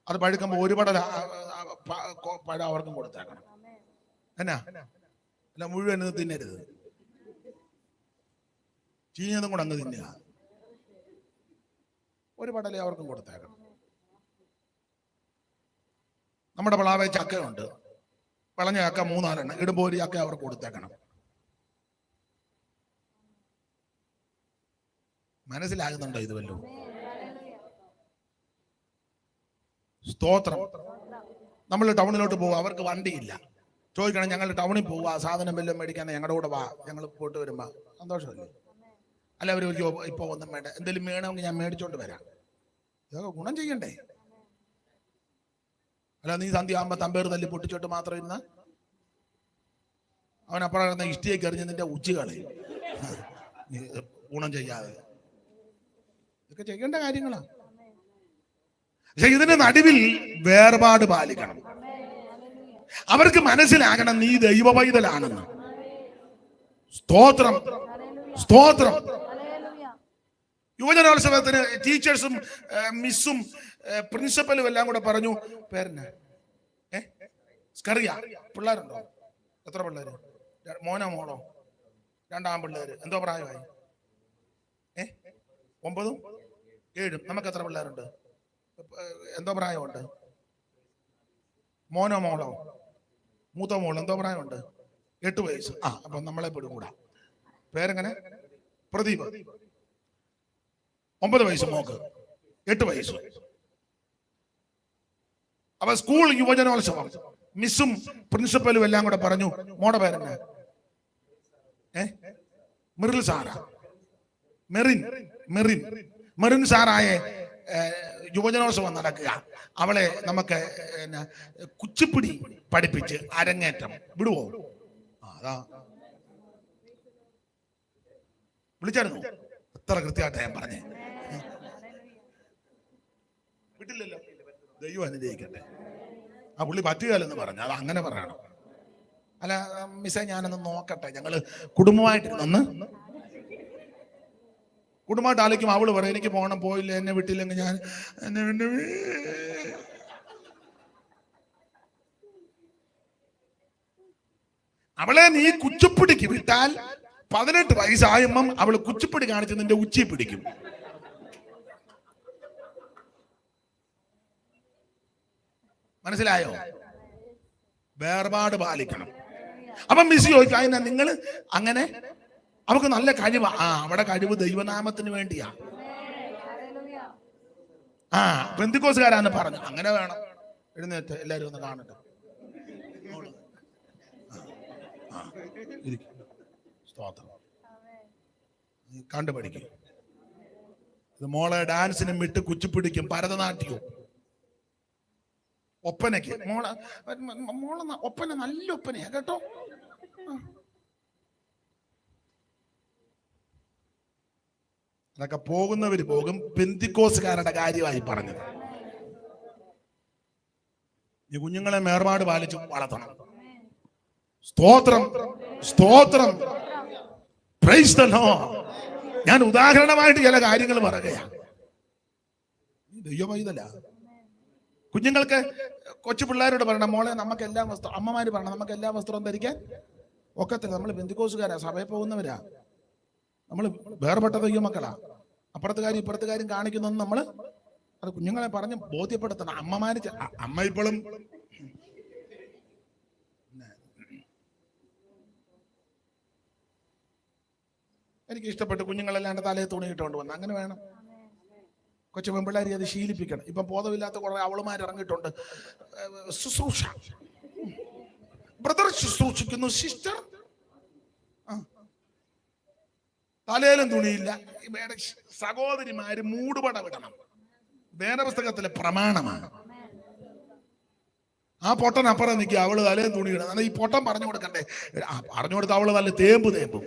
അത് പഴുക്കുമ്പോൾ ഒരു പടല പഴം അവർക്കും കൊടുത്തേക്കണം. എന്നാ അല്ല മുഴുവൻ തിന്നരുത്, ചീഞ്ഞതും കൂടെ അങ്ങ് തിന്നുക. ഒരു പടലേ അവർക്കും കൊടുത്തേക്കണം. നമ്മുടെ പ്ലാവേ ചക്കയുണ്ട്, വളഞ്ഞ ചക്ക 3-4 ഇടുമ്പോൾ ഒരു ചക്ക അവർക്ക് കൊടുത്തേക്കണം. മനസ്സിലാകുന്നുണ്ടോ ഇത് വല്ലോ? സ്തോത്രം. നമ്മൾ ടൗണിലോട്ട് പോകും, അവർക്ക് വണ്ടിയില്ല. ചോദിക്കണം, ഞങ്ങൾ ടൗണിൽ പോവുക, സാധനം വല്ലതും മേടിക്കാൻ ഞങ്ങളുടെ കൂടെ വാ, ഞങ്ങൾ പോയിട്ട് വരുമ്പോ സന്തോഷമല്ലേ? അല്ല അവർ ഇപ്പൊ ഒന്നും വേണ്ട, എന്തെങ്കിലും വേണമെങ്കിൽ ഞാൻ മേടിച്ചോണ്ട് വരാം. ഇതൊക്കെ ഗുണം ചെയ്യണ്ടേ? അല്ല നീ സന്ധ്യ ആകുമ്പോ തമ്പേർ തല്ലി പൊട്ടിച്ചോട്ട് മാത്രം ഇരുന്ന അവൻ അപ്പുറം ഇഷ്ടിയേക്ക് എറിഞ്ഞ് നിന്റെ ഉച്ചകളെ ഗുണം ചെയ്യാതെ. ഇതൊക്കെ ചെയ്യേണ്ട കാര്യങ്ങളാണ്. പക്ഷെ ഇതിന്റെ നടുവിൽ വേർപാട് പാലിക്കണം. അവർക്ക് മനസ്സിലാകണം നീ ദൈവവൈതലാണെന്ന്. സ്തോത്രം, സ്തോത്രം. യുവജനോത്സവത്തിന് ടീച്ചേഴ്സും മിസ്സും പ്രിൻസിപ്പലും എല്ലാം കൂടെ പറഞ്ഞു, പേരെന്നാ സ്കറിയ, പിള്ളേരുണ്ടോ? എത്ര പിള്ളേര്? മോനോ മോളോ? 2 ആൺപിള്ളേര്. എന്തോ പ്രായമായി? 9, 7. നമുക്ക് എത്ര പിള്ളേരുണ്ട്? എന്തോ പ്രായമുണ്ട്? മോനോ മോളോ? മൂത്ത മോൾ എന്തോ പ്രായമുണ്ട്? 8 വയസ്സ്. അപ്പൊ നമ്മളെ പെടും കൂടാ. പേരെങ്ങനെ? പ്രദീപ്. 9 വയസ്സ് മോക്ക്, 8 വയസ്സ്. അപ്പൊ സ്കൂൾ യുവജനോത്സവം മിസ്സും പ്രിൻസിപ്പലും എല്ലാം കൂടെ പറഞ്ഞു, മോടെ പേരെന്നെ? മെറിൽ സാറാ? മെറിൻ സാറായ യുവജനോത്സവം നടക്കുക. അവളെ നമുക്ക് കുച്ചിപ്പിടി പഠിപ്പിച്ച് അരങ്ങേറ്റം വിടുവോ? അതാ വിളിച്ചായിരുന്നു. എത്ര കൃത്യമായിട്ട് ഞാൻ പറഞ്ഞേ. വിട്ടില്ലല്ലോ. ദൈവം അനുഗ്രഹിക്കട്ടെ. ആ പുള്ളി പറ്റുകയല്ലെന്ന് പറഞ്ഞു. അത് അങ്ങനെ പറയണം. അല്ല മിസ്സേ ഞാനൊന്ന് നോക്കട്ടെ. ഞങ്ങള് കുടുംബമായിട്ടിരുന്നൊന്ന് കുടുംബമായിട്ട് ആലോചിക്കും. അവള് പറയും എനിക്ക് പോകണം, പോയില്ല, എന്നെ വിട്ടില്ലെങ്കിൽ ഞാൻ അവളെ നീ കുച്ചിപ്പിടിക്ക് വിട്ടാൽ 18 വയസ്സായുമ്പം അവള് കുച്ചിപ്പിടി കാണിച്ച് നിന്റെ ഉച്ചി പിടിക്കും. മനസ്സിലായോ? വേർപാട് പാലിക്കണം. അപ്പൊ മിസ് ചോദിച്ചു, അതിനാ നിങ്ങൾ അങ്ങനെ? അവർക്ക് നല്ല കഴിവാ. അവിടെ കഴിവ് ദൈവനാമത്തിന് വേണ്ടിയാ. പെന്തിക്കോസുകാരാന്ന് പറഞ്ഞു. അങ്ങനെ വേണം. എഴുന്നേറ്റ് എല്ലാരും ഒന്ന് കാണട്ടെ. കണ്ടുപിടിക്കും. മോളെ ഡാൻസിനും വിട്ട് കുച്ചിപ്പിടിക്കും, ഭരതനാട്യവും, ഒപ്പനയ്ക്ക്. മോളെ ഒപ്പന നല്ല ഒപ്പനയാ കേട്ടോ. അതൊക്കെ പോകുന്നവര് പോകും. പെന്തിക്കോസുകാരുടെ കാര്യമായി പറഞ്ഞത്. ഈ കുഞ്ഞുങ്ങളെ മേർപാട് പാലിച്ചു വളർത്തണം. സ്തോത്രം, സ്തോത്രം. Price the Lord. ഞാൻ ഉദാഹരണമായിട്ട് ചില കാര്യങ്ങൾ പറയുകയാണ്. ദൈവമൈതല കുഞ്ഞുങ്ങൾക്ക് കൊച്ചു പിള്ളേരോട് പറയണം, മോളെ നമുക്ക് എല്ലാ വസ്ത്രം, അമ്മമാര് പറയണം നമുക്ക് എല്ലാ വസ്ത്രവും ധരിക്കാൻ ഒക്കത്തില്ല. നമ്മൾ പെന്തിക്കോസുകാരാ, സഭയിൽ പോകുന്നവരാ, നമ്മൾ വേർപെട്ട ദൈവമക്കളാ. അപ്പുറത്തെ കാര്യം ഇപ്പുറത്തെ കാര്യം കാണിക്കുന്നൊന്നും നമ്മൾ അത് കുഞ്ഞുങ്ങളെ പറഞ്ഞ് ബോധ്യപ്പെടുത്തണം. അമ്മമാര് അമ്മ ഇപ്പോഴും എനിക്ക് ഇഷ്ടപ്പെട്ട് കുഞ്ഞുങ്ങളെല്ലാണ്ട് തലയെ തുണിയിട്ടുകൊണ്ട് വന്ന് അങ്ങനെ വേണം. കൊച്ചു പെൺപിള്ളേരെ അത് ശീലിപ്പിക്കണം. ഇപ്പൊ ബോധമില്ലാത്ത കുറെ അവളുമാർ ഇറങ്ങിയിട്ടുണ്ട്. ശുശ്രൂഷ, ബ്രദർ ശുശ്രൂഷിക്കുന്നു, സിസ്റ്റർ തലയിലും തുണിയില്ല. സഹോദരിമാര് മൂടുപട വിടണം. വേദപുസ്തകത്തിലെ പ്രമാണമാണ്. ആ പൊട്ടൻ അപ്പുറം നിൽക്കുക, അവള് തലയും തുണി ഇടണം. ഈ പൊട്ടൻ പറഞ്ഞു കൊടുക്കണ്ടേ? പറഞ്ഞു കൊടുത്ത അവള് നല്ല തേമ്പും.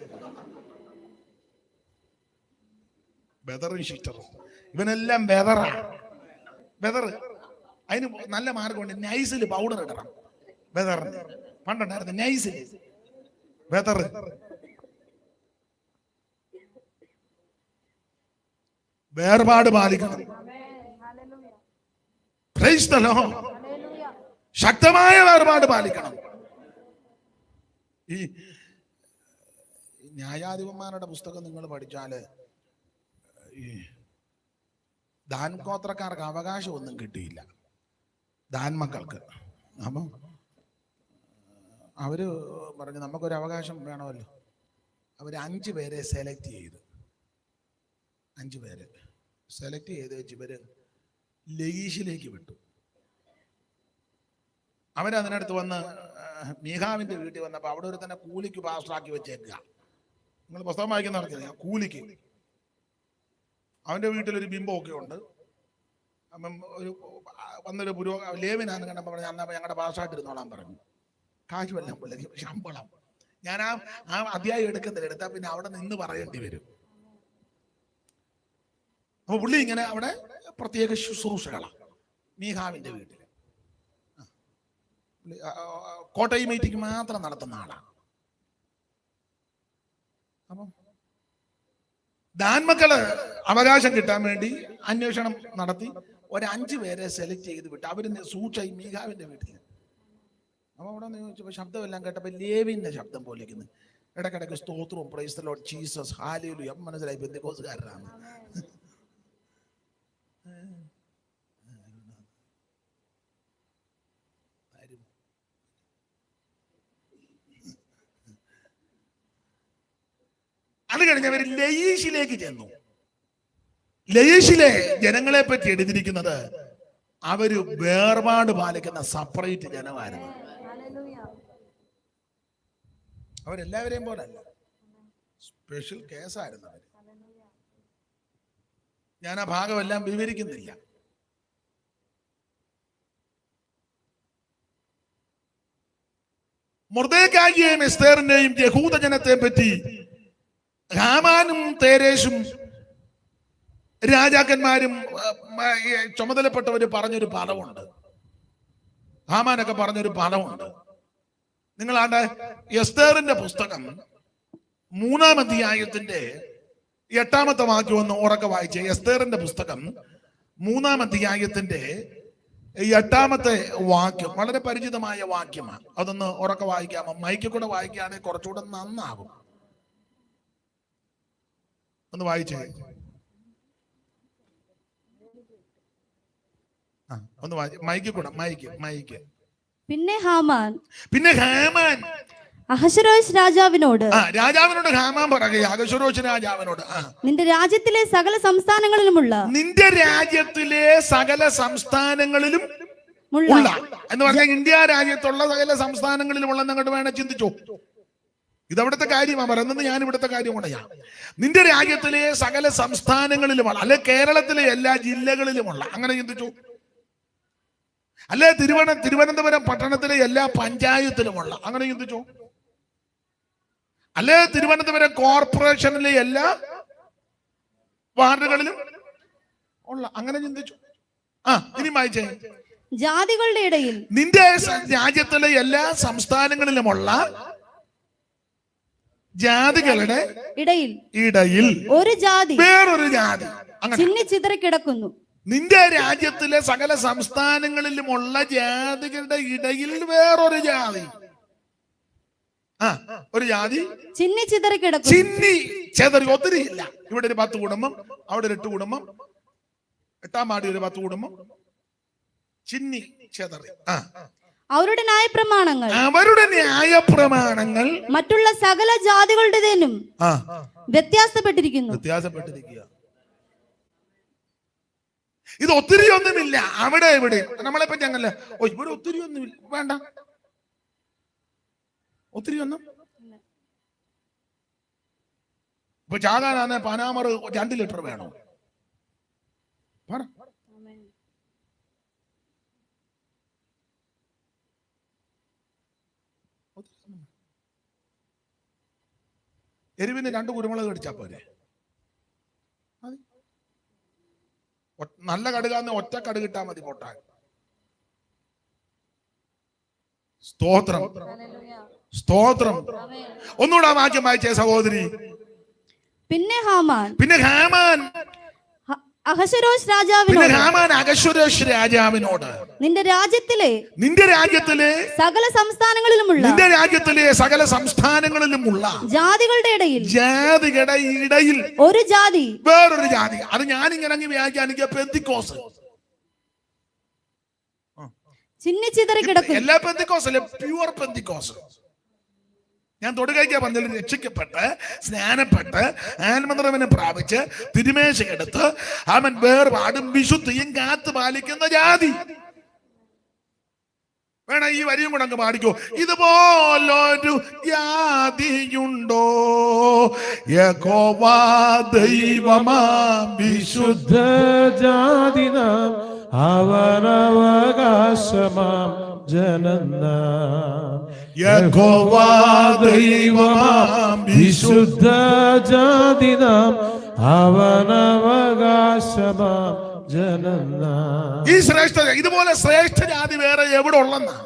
ബെദറും സിസ്റ്ററും ഇവനെല്ലാം ബെദറാ. ബെദർ അതിന് നല്ല മാർഗമുണ്ട്. നൈസിൽ പൗഡർ ഇടണം. വെതറിന് പണ്ടുണ്ടായിരുന്നു നൈസിൽ വെതർ. വേർപാട് പാലിക്കണം. Praise the Lord. ശക്തമായ വേർപാട് പാലിക്കണം. ഈ ന്യായാധിപന്മാരുടെ പുസ്തകം നിങ്ങൾ പഠിച്ചാല് ഈ ദാൻ ഗോത്രക്കാർക്ക് അവകാശം ഒന്നും കിട്ടിയില്ല, ദാൻ മക്കൾക്ക്. അപ്പം അവര് പറഞ്ഞു നമുക്കൊരു അവകാശം വേണമല്ലോ. അവർ 5 പേരെ സെലക്ട് ചെയ്തു. 5 പേരെ സെലക്ട് ചെയ്ത് വെച്ച് ഇവര് ലയീഷിലേക്ക് വിട്ടു. അവരതിനടുത്ത് വന്ന് മീഖാവിന്റെ വീട്ടിൽ വന്നപ്പോൾ അവിടെ ഒരു തന്നെ കൂലിക്ക് പാസ്റ്ററാക്കി വെച്ചേക്കുക. നിങ്ങൾ പുസ്തകം വായിക്കുന്നവർക്കറിയാം, കൂലിക്ക്. അവന്റെ വീട്ടിലൊരു ബിംബമൊക്കെ ഉണ്ട്. അപ്പം വന്നൊരു ലേവിനാന്ന് കണ്ടപ്പോൾ പറഞ്ഞു അന്നപ്പോൾ ഞങ്ങളുടെ പാസ്സായിട്ടിരുന്നോളാൻ പറഞ്ഞു. കാശ് വല്ലാം പിള്ളേക്ക് ശമ്പളം. ഞാൻ ആ അധ്യായം എടുത്താൽ പിന്നെ അവിടെ നിന്ന് പറയേണ്ടി വരും. അപ്പൊ പുള്ളി ഇങ്ങനെ അവിടെ പ്രത്യേക ശുശ്രൂഷകളാണ് മീഖാവിന്റെ വീട്ടിൽ. കോട്ടയം മീറ്റിംഗ് മാത്രം നടത്തുന്ന ആളാണ്. അപ്പം ദാൻമക്കള് അവകാശം കിട്ടാൻ വേണ്ടി അന്വേഷണം നടത്തി ഒരു 5 പേരെ സെലക്ട് ചെയ്ത് വിട്ടു. അവര് സൂക്ഷായി മീഖാവിന്റെ വീട്ടിൽ. അപ്പൊ അവിടെ നിന്ന് ചോദിച്ചപ്പോ ശബ്ദമെല്ലാം കേട്ടപ്പോ ലേവിന്റെ ശബ്ദം പോലിരിക്കുന്നു. ഇടയ്ക്കിടയ്ക്ക് സ്തോത്രവും price the Lord Jesus hallelujah മനസ്സിലായി പെന്തക്കോസ്തുകാരനാണ്. അത് കഴിഞ്ഞവർ ലയീഷിലേക്ക് ചെന്നു. ലയീഷിലെ ജനങ്ങളെ പറ്റി എഴുതിയിരിക്കുന്നത് അവര് വേർപാട് പാലിക്കുന്ന സെപ്പറേറ്റ് ജനമായിരുന്നു. അവരെല്ലാവരെയും പോലല്ല, സ്പെഷ്യൽ കേസായിരുന്നു അവര്. ഞാൻ ആ ഭാഗമെല്ലാം വിവരിക്കുന്നില്ല. മൊർദെഖായിയെയും എസ്തേറിനെയും യഹൂദ ജനത്തെ പറ്റി ഹാമാനും തേരേശും രാജാക്കന്മാരും ചുമതലപ്പെട്ടവര് പറഞ്ഞൊരു പദമുണ്ട്. ഹാമാനൊക്കെ പറഞ്ഞൊരു പദമുണ്ട്. നിങ്ങളാണ്ട് എസ്തേറിന്റെ പുസ്തകം 3-ാം അധ്യായത്തിന്റെ 8-ാമത്തെ വാക്യം ഒന്ന് ഉറക്കെ വായിച്ചേ. എസ്തേറിന്റെ പുസ്തകം 3-ാം അധ്യായത്തിന്റെ 8-ാമത്തെ വാക്യം വളരെ പരിചിതമായ വാക്യമാണ്. അതൊന്ന് ഉറക്കെ വായിക്കാമോ? മൈക്കിൽ കൂടെ വായിക്കുകയാണെങ്കിൽ കുറച്ചുകൂടെ നന്നാകും. ഒന്ന് വായിച്ചേ. ഒന്ന് വായിച്ചു മൈക്കിൽ കൂടെ. മൈക്ക്. പിന്നെ ഹാമാൻ അഹശ്വേരോശ് രാജാവിനോട് ഹാമാൻ പറയുക, അഹശ്വേരോശ് രാജാവിനോട് നിന്റെ രാജ്യത്തിലെ സകല സംസ്ഥാനങ്ങളിലുമുള്ള ഉള്ള എന്ന് പറഞ്ഞാൽ ഇന്ത്യ രാജ്യത്തുള്ള സകല സംസ്ഥാനങ്ങളിലുമുള്ള അങ്ങോട്ട് വേണേ ചിന്തിച്ചോ. ഇതവിടുത്തെ കാര്യമാണ് പറയുന്നത്, ഞാൻ ഇവിടുത്തെ കാര്യം കൂടെയാ. നിന്റെ രാജ്യത്തിലെ സകല സംസ്ഥാനങ്ങളിലുമുള്ള, അല്ലെ കേരളത്തിലെ എല്ലാ ജില്ലകളിലുമുള്ള, അങ്ങനെ ചിന്തിച്ചു. അല്ലെ തിരുവനന്തപുരം പട്ടണത്തിലെ എല്ലാ പഞ്ചായത്തിലുമുള്ള, അങ്ങനെ ചിന്തിച്ചു. അല്ലെ തിരുവനന്തപുരം കോർപ്പറേഷനിലെ എല്ലാ വാർഡുകളിലും ഉള്ള, അങ്ങനെ ചിന്തിച്ചു. ഇനി വായിച്ചേ. ജാതികളുടെ ഇടയിൽ, നിന്റെ രാജ്യത്തിലെ എല്ലാ സംസ്ഥാനങ്ങളിലുമുള്ള ജാതികളുടെ ഇടയിൽ ഒരു ജാതി വേറൊരു ജാതി ചിന്നി ചിതറിക്കിടക്കുന്നു. നിന്റെ രാജ്യത്തിലെ സകല സംസ്ഥാനങ്ങളിലുമുള്ള ജാതികളുടെ ഇടയിൽ വേറൊരു ജാതി, ഒരു ജാതി ചിന്നി ചിതറിക്കിടക്കുന്നു. ചിന്നി ചെതറി, ഒത്തിരി ഇല്ല. ഇവിടെ ഒരു 10 കുടുംബം, അവിടെ ഒരു 8 കുടുംബം, 8-ാം വാർഡിൽ ഒരു 10 കുടുംബം, ചിന്നി ചെതറി. അവരുടെ ന്യായപ്രമാണങ്ങൾ മറ്റുള്ള സകല ജാതികളുടേതിനും വ്യത്യാസപ്പെട്ടിരിക്കുന്നു. ഇത് ഒത്തിരി ഒന്നുമില്ല അവിടെ ഇവിടെ. നമ്മളെ പറ്റി അങ്ങനല്ല, ഇവിടെ ഒത്തിരി ഒന്നുമില്ല, വേണ്ട ഒത്തിരി ഒന്നും. ഇപ്പൊ ചാകാനാണ് പനാമർ 2 ലിറ്റർ വേണോ? എരിവിന് 2 കുരുമുളക് കടിച്ചാ പോരെ? നല്ല കടുകാന്ന് ഒറ്റ കടുക് ഇട്ടാ മതി പൊട്ടാൻ. സ്തോത്രം, സ്തോത്രം. ഒന്നുകൂടെ വാക്യം വായിച്ചേ സഹോദരി. പിന്നെ ഹാമാൻ അഹശ്വേരോശ് രാജാവിനോട് നിന്റെ രാജ്യത്തിലെ സകല സംസ്ഥാനങ്ങളിലുമുള്ള ജാതികളുടെ ഇടയിൽ ഒരു ജാതി വേറൊരു ജാതി. അത് ഞാനിങ്ങനെ അങ്ങ് വ്യാഖ്യാനിക്കുക പെന്തിക്കോസ്. ചിന്നിച്ചിതറി കിടക്കും. എല്ലാ പെന്തിക്കോസല്ലേ, പ്യുവർ പെന്തിക്കോസ്. ഞാൻ തൊടുകൈക്കാ പറഞ്ഞാൽ രക്ഷിക്കപ്പെട്ട് സ്നാനപ്പെട്ട് ആത്മനിറവിനെ പ്രാപിച്ച് തിരുമേശയെടുത്ത് അവൻ വേർപാടും വിശുദ്ധിയും കാത്തു പാലിക്കുന്ന ജാതി. വേണം ഈ വരിയും കൂടെ അങ്ങ് പാടിക്കോ. ഇതുപോലൊരു ജാതിയുണ്ടോ, യഹോവ ദൈവമാം വിശുദ്ധ ജാതി നാം അവനവകാശമാം ജനം നാം. യഹോവ ദൈവമാം വിശുദ്ധ ജാതി നാം അവനവകാശമാം ജനം നാം. ഈ ശ്രേഷ്ഠ, ഇതുപോലെ ശ്രേഷ്ഠ ജാതി വേറെ എവിടെ ഉള്ളെന്നാ?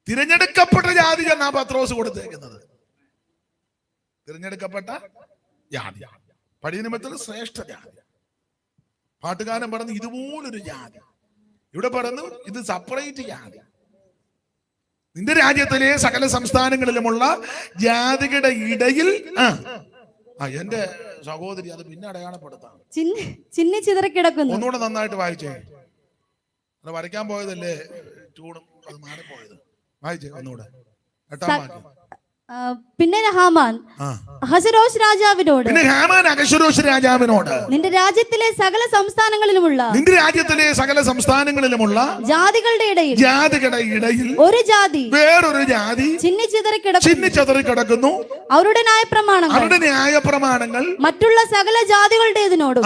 തിരഞ്ഞെടുക്കപ്പെട്ട ജാതി എന്നാ പത്രോസ് കൊടുത്തേക്കുന്നത്. തിരഞ്ഞെടുക്കപ്പെട്ട ജാതി, പഴയ നിയമത്തിൽ ശ്രേഷ്ഠ ജാതി. പാട്ടുകാരൻ പറഞ്ഞു ഇതുപോലൊരു ജാതി. ഇവിടെ പറഞ്ഞു ഇത് സെപ്പറേറ്റ് ജാതി. നിന്റെ രാജ്യത്തിലെ സകല സംസ്ഥാനങ്ങളിലുമുള്ള ജാതികളുടെ ഇടയിൽ എന്റെ സഹോദരി അത് പിന്നെ അടയാളപ്പെടുത്താം. ചിന്നിച്ചിതറി കിടക്കുന്നു. ഒന്നുകൂടെ നന്നായിട്ട് വായിച്ചേ. അത് വരയ്ക്കാൻ പോയതല്ലേ ചൂടും, അത് മാറിപ്പോയത്. വായിച്ചേ ഒന്നുകൂടെ, 8-ാം വാക്യം. പിന്നെ ഹാമാൻ അഹശ്വേരോശ് രാജാവിനോട് നിന്റെ രാജ്യത്തിലെ സകല സംസ്ഥാനങ്ങളിലുമുള്ള ജാതികളുടെ ഇടയിൽ ഒരു ജാതി വേറൊരു ജാതി ചിന്നിച്ചിതറി കിടക്കുന്നു. അവരുടെ ന്യായപ്രമാണങ്ങൾ മറ്റുള്ള സകല ജാതികളുടേതിനോടും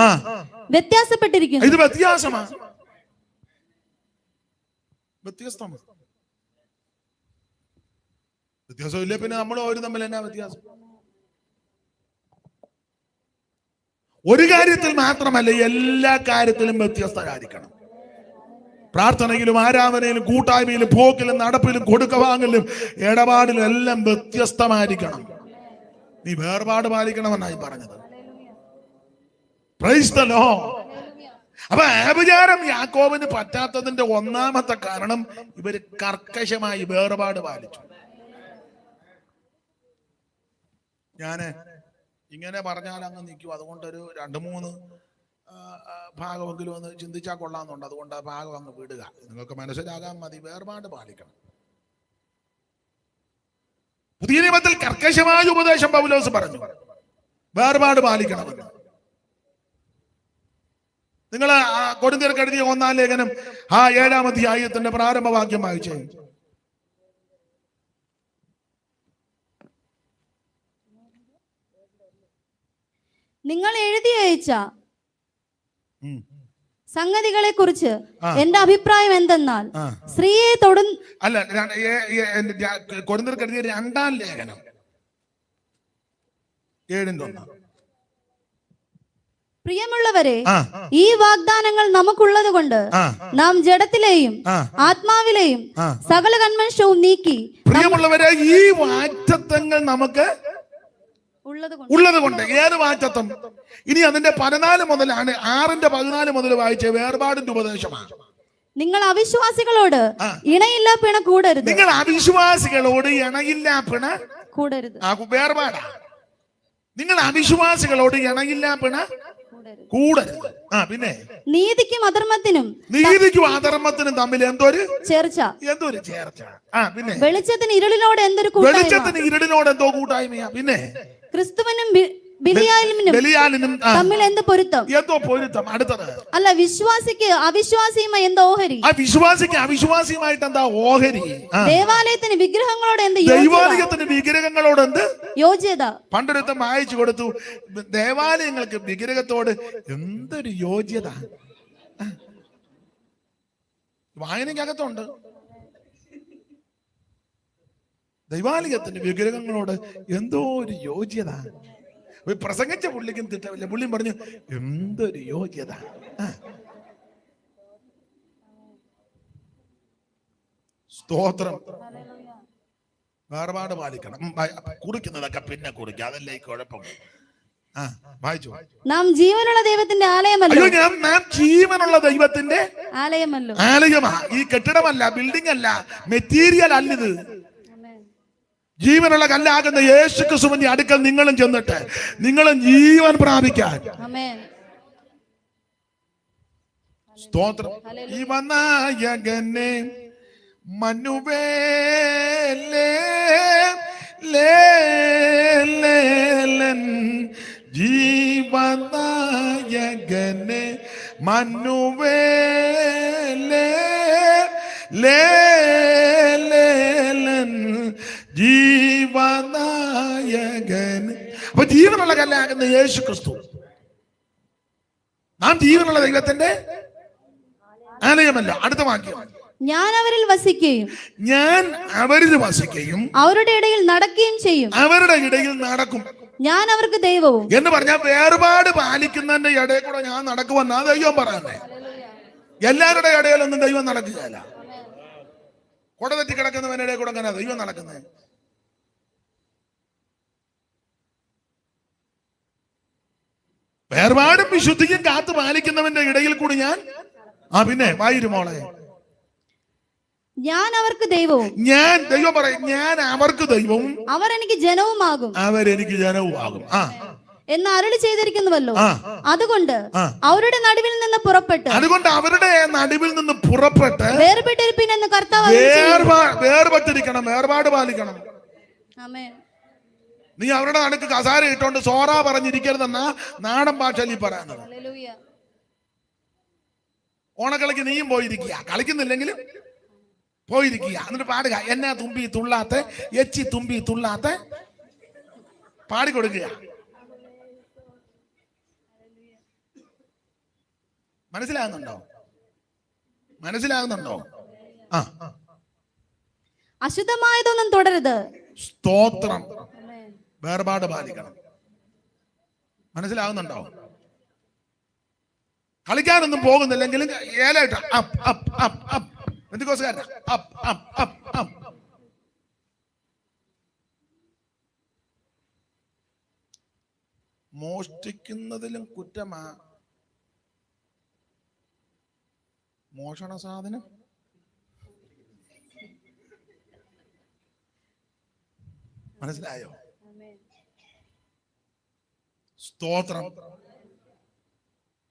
വ്യത്യാസപ്പെട്ടിരിക്കുന്നു. ഇത് വ്യത്യാസമാണ്, വ്യത്യസ്തമാണ്. വ്യത്യാസമില്ല പിന്നെ നമ്മൾ ഒരു തമ്മിൽ എന്നാ വ്യത്യാസം? ഒരു കാര്യത്തിൽ മാത്രമല്ല, എല്ലാ കാര്യത്തിലും വ്യത്യസ്തരായിരിക്കണം. പ്രാർത്ഥനയിലും ആരാധനയിലും കൂട്ടായ്മയിലും പോക്കിലും നടപ്പിലും കൊടുക്ക വാങ്ങലിലും ഇടപാടിലും എല്ലാം വ്യത്യസ്തമായിരിക്കണം. നീ വേർപാട് പാലിക്കണമെന്നായി പറഞ്ഞത്. Price the Lord. അപ്പൊ ആഭിചാരം യാക്കോബിന് പറ്റാത്തതിന്റെ ഒന്നാമത്തെ കാരണം ഇവര് കർക്കശമായി വേർപാട് പാലിച്ചു. ഞാന് ഇങ്ങനെ പറഞ്ഞാൽ അങ്ങ് നിൽക്കും. അതുകൊണ്ടൊരു 2-3 ഭാഗമെങ്കിലും ഒന്ന് ചിന്തിച്ചാൽ കൊള്ളാമെന്നുണ്ട്. അതുകൊണ്ട് ആ ഭാഗം അങ്ങ് വിടുക. നിങ്ങൾക്ക് മനസ്സിലാകാൻ മതി. വേർപാട് പാലിക്കണം. പുതിയ നിയമത്തിൽ കർക്കശമായ ഉപദേശം പൗലോസ് പറഞ്ഞു, വേർപാട് പാലിക്കണമെന്ന്. നിങ്ങൾ കൊരിന്ത്യർക്ക് എഴുതിയ 1-ാം ലേഖനം 7-ാം അധ്യായത്തിന്റെ പ്രാരംഭവാക്യം വായിച്ചേ. നിങ്ങൾ എഴുതി അയച്ച സംഗതികളെ കുറിച്ച് എന്റെ അഭിപ്രായം എന്തെന്നാൽ സ്ത്രീയെ കൊരിന്ത്യർക്ക് എഴുതിയ 2-ാം ലേഖനം 7:1. പ്രിയമുള്ളവരെ, ഈ വാഗ്ദാനങ്ങൾ നമുക്കുള്ളത് കൊണ്ട് നാം ജഡത്തിലെയും ആത്മാവിലെയും സകല കൺവെൻഷവും നീക്കി. പ്രിയമുള്ളവരെ, ഈ വാഗ്ദത്തങ്ങൾ നമുക്ക് ഉള്ളത് കൊണ്ട്. ഏത് വാഗ്ദത്തം? ഇനി അതിന്റെ 14 മുതലാണ് 6-14 മുതൽ വായിച്ച വേർപാടിന്റെ ഉപദേശമാണ്. നിങ്ങൾ അവിശ്വാസികളോട് ഇണയില്ലാ പിണ കൂടരുത്. നിങ്ങൾ അവിശ്വാസികളോട് ഇണയില്ലാ പിണ കൂടരുത്. വേർപാടാ. നിങ്ങൾ അവിശ്വാസികളോട് ഇണയില്ലാ പിണ കൂടരുത്. പിന്നെ നീതിക്കും അധർമ്മത്തിനും തമ്മിൽ എന്തൊരു ചേർച്ച. പിന്നെ വെളിച്ചത്തിന് ഇരുളിനോട് എന്തോ കൂട്ടായ്മയാ. പിന്നെ ക്രിസ്തുവിനും ബലിയാലിനും തമ്മിൽ എന്ത് പൊരുത്തം. അടുത്തത് അല്ല, വിശ്വാസിക്ക് അവിശ്വാസിയുമായി എന്താ ഓഹരി. വിശ്വാസിക്ക് അവിശ്വാസിയുമായിട്ട് എന്താ ഓഹരി. ദേവാലയത്തിന് വിഗ്രഹങ്ങളോട് എന്ത് യോഗ്യത. പണ്ടൊരുത്തം വായിച്ചു കൊടുത്തു, ദേവാലയങ്ങൾക്ക് വിഗ്രഹത്തോട് എന്തൊരു യോഗ്യത. വായനക്കകത്തുണ്ട്. ദൈവാലയത്തിന്റെ വിഗ്രഹങ്ങളോട് എന്തോ ഒരു യോഗ്യത. പ്രസംഗിച്ച പുള്ളിക്കും തിട്ടമില്ല. പുള്ളിയും പറഞ്ഞു എന്തൊരു യോഗ്യത. സ്തോത്രം. വേർപാട് പാലിക്കണം. കുറിക്കുന്നതൊക്കെ പിന്നെ കുറിക്കുക, അതല്ലേ ഈ കുഴപ്പം. വായിച്ചു. നാം ജീവനുള്ള ദൈവത്തിന്റെ ആലയമല്ലോ. അയ്യോ, നാം ജീവനുള്ള ദൈവത്തിന്റെ ആലയമല്ലോ. ആലയമാ. ഈ കെട്ടിടമല്ല, ബിൽഡിംഗ് അല്ല, മെറ്റീരിയൽ അല്ലിത്. ജീവനുള്ള കല്ലാകുന്ന യേശു ക്രിസ്തുവിന്റെ അടുക്കൽ നിങ്ങളും ചെന്നിട്ട് നിങ്ങളും ജീവൻ പ്രാപിക്കാൻ. സ്തോത്രം. ഈ വനായകനെ മനുവേലേ ലേലൻ ജീവനായകനെ മനുവേലേ ലേലൻ ജീവനായകന്. അപ്പൊ ജീവനുള്ള കല്ലാകുന്ന യേശു ക്രിസ്തു. നാം ജീവനുള്ള ദൈവത്തിന്റെ ആലയമല്ല. അടുത്ത വാക്യം. ഞാൻ അവരിൽ വസിക്കുകയും ഞാൻ അവരിൽ വസിക്കുകയും അവരുടെ ഇടയിൽ നടക്കുകയും ചെയ്യും. അവരുടെ ഇടയിൽ നടക്കും. ഞാൻ അവർക്ക് ദൈവവും എന്ന് പറഞ്ഞാൽ വേർപാട് പാലിക്കുന്നതിന്റെ ഇടയിൽ കൂടെ ഞാൻ നടക്കുമെന്നാ ദൈവം പറയുന്നേ. എല്ലാവരുടെ ഇടയിലൊന്നും ദൈവം നടക്കുകയല്ല. കുട തെറ്റി കിടക്കുന്നവന്റെ ഇടയിൽ കൂടെ അങ്ങനെ ദൈവം നടക്കുന്നത്. വേർപാടും വിശുദ്ധിക്കും കാത്തു പാലിക്കുന്നവന്റെ ഇടയിൽ കൂടി ഞാൻ. പിന്നെ വായിരുമോളെ. ഞാൻ അവർക്ക് ദൈവവും. ഞാൻ ദൈവം പറയും, ഞാൻ അവർക്ക് ദൈവവും അവർ എനിക്ക് ജനവുമാകും. അവരെനിക്ക് ജനവുമാകും എന്ന് അരുളി ചെയ്തിരിക്കുന്നുവല്ലോ. അതുകൊണ്ട് അവരുടെ നടുവിൽ നിന്ന് പുറപ്പെട്ട് വേർപെട്ടിരിപ്പിൻ എന്ന് കർത്താവ്. വേർപെട്ടിരിക്കണം, വേർപാട് പാലിക്കണം. ആമേൻ. നീ അവരുടെ നടുക്ക് കസാര ഇട്ടോണ്ട് സോറ പറഞ്ഞിരിക്കരുതെന്നാ നാടൻ ഭാഷയിൽ പറയുന്നത്. ഓണക്കളിക്ക് നീയും പോയിരിക്കുക, കളിക്കുന്നില്ലെങ്കിലും പോയിരിക്കുക. എന്നിട്ട് പാടുക, എന്നാ തുമ്പി തുള്ളാത്ത എച്ചി തുമ്പി തുള്ളാത്ത പാടിക്കൊടുക്കുക. മനസ്സിലാകുന്നുണ്ടോ? മനസ്സിലാകുന്നുണ്ടോ? അശുദ്ധമായതൊന്നും തുടരുത്. സ്തോത്രം. വേർപാട് പാലിക്കണം. മനസ്സിലാകുന്നുണ്ടോ? കളിക്കാനൊന്നും പോകുന്നില്ലെങ്കിലും ഏലായിട്ട് മോഷ്ടിക്കുന്നതിലും കുറ്റമാ മോഷണ സാധനം. മനസ്സിലായോ? സ്തോത്രം.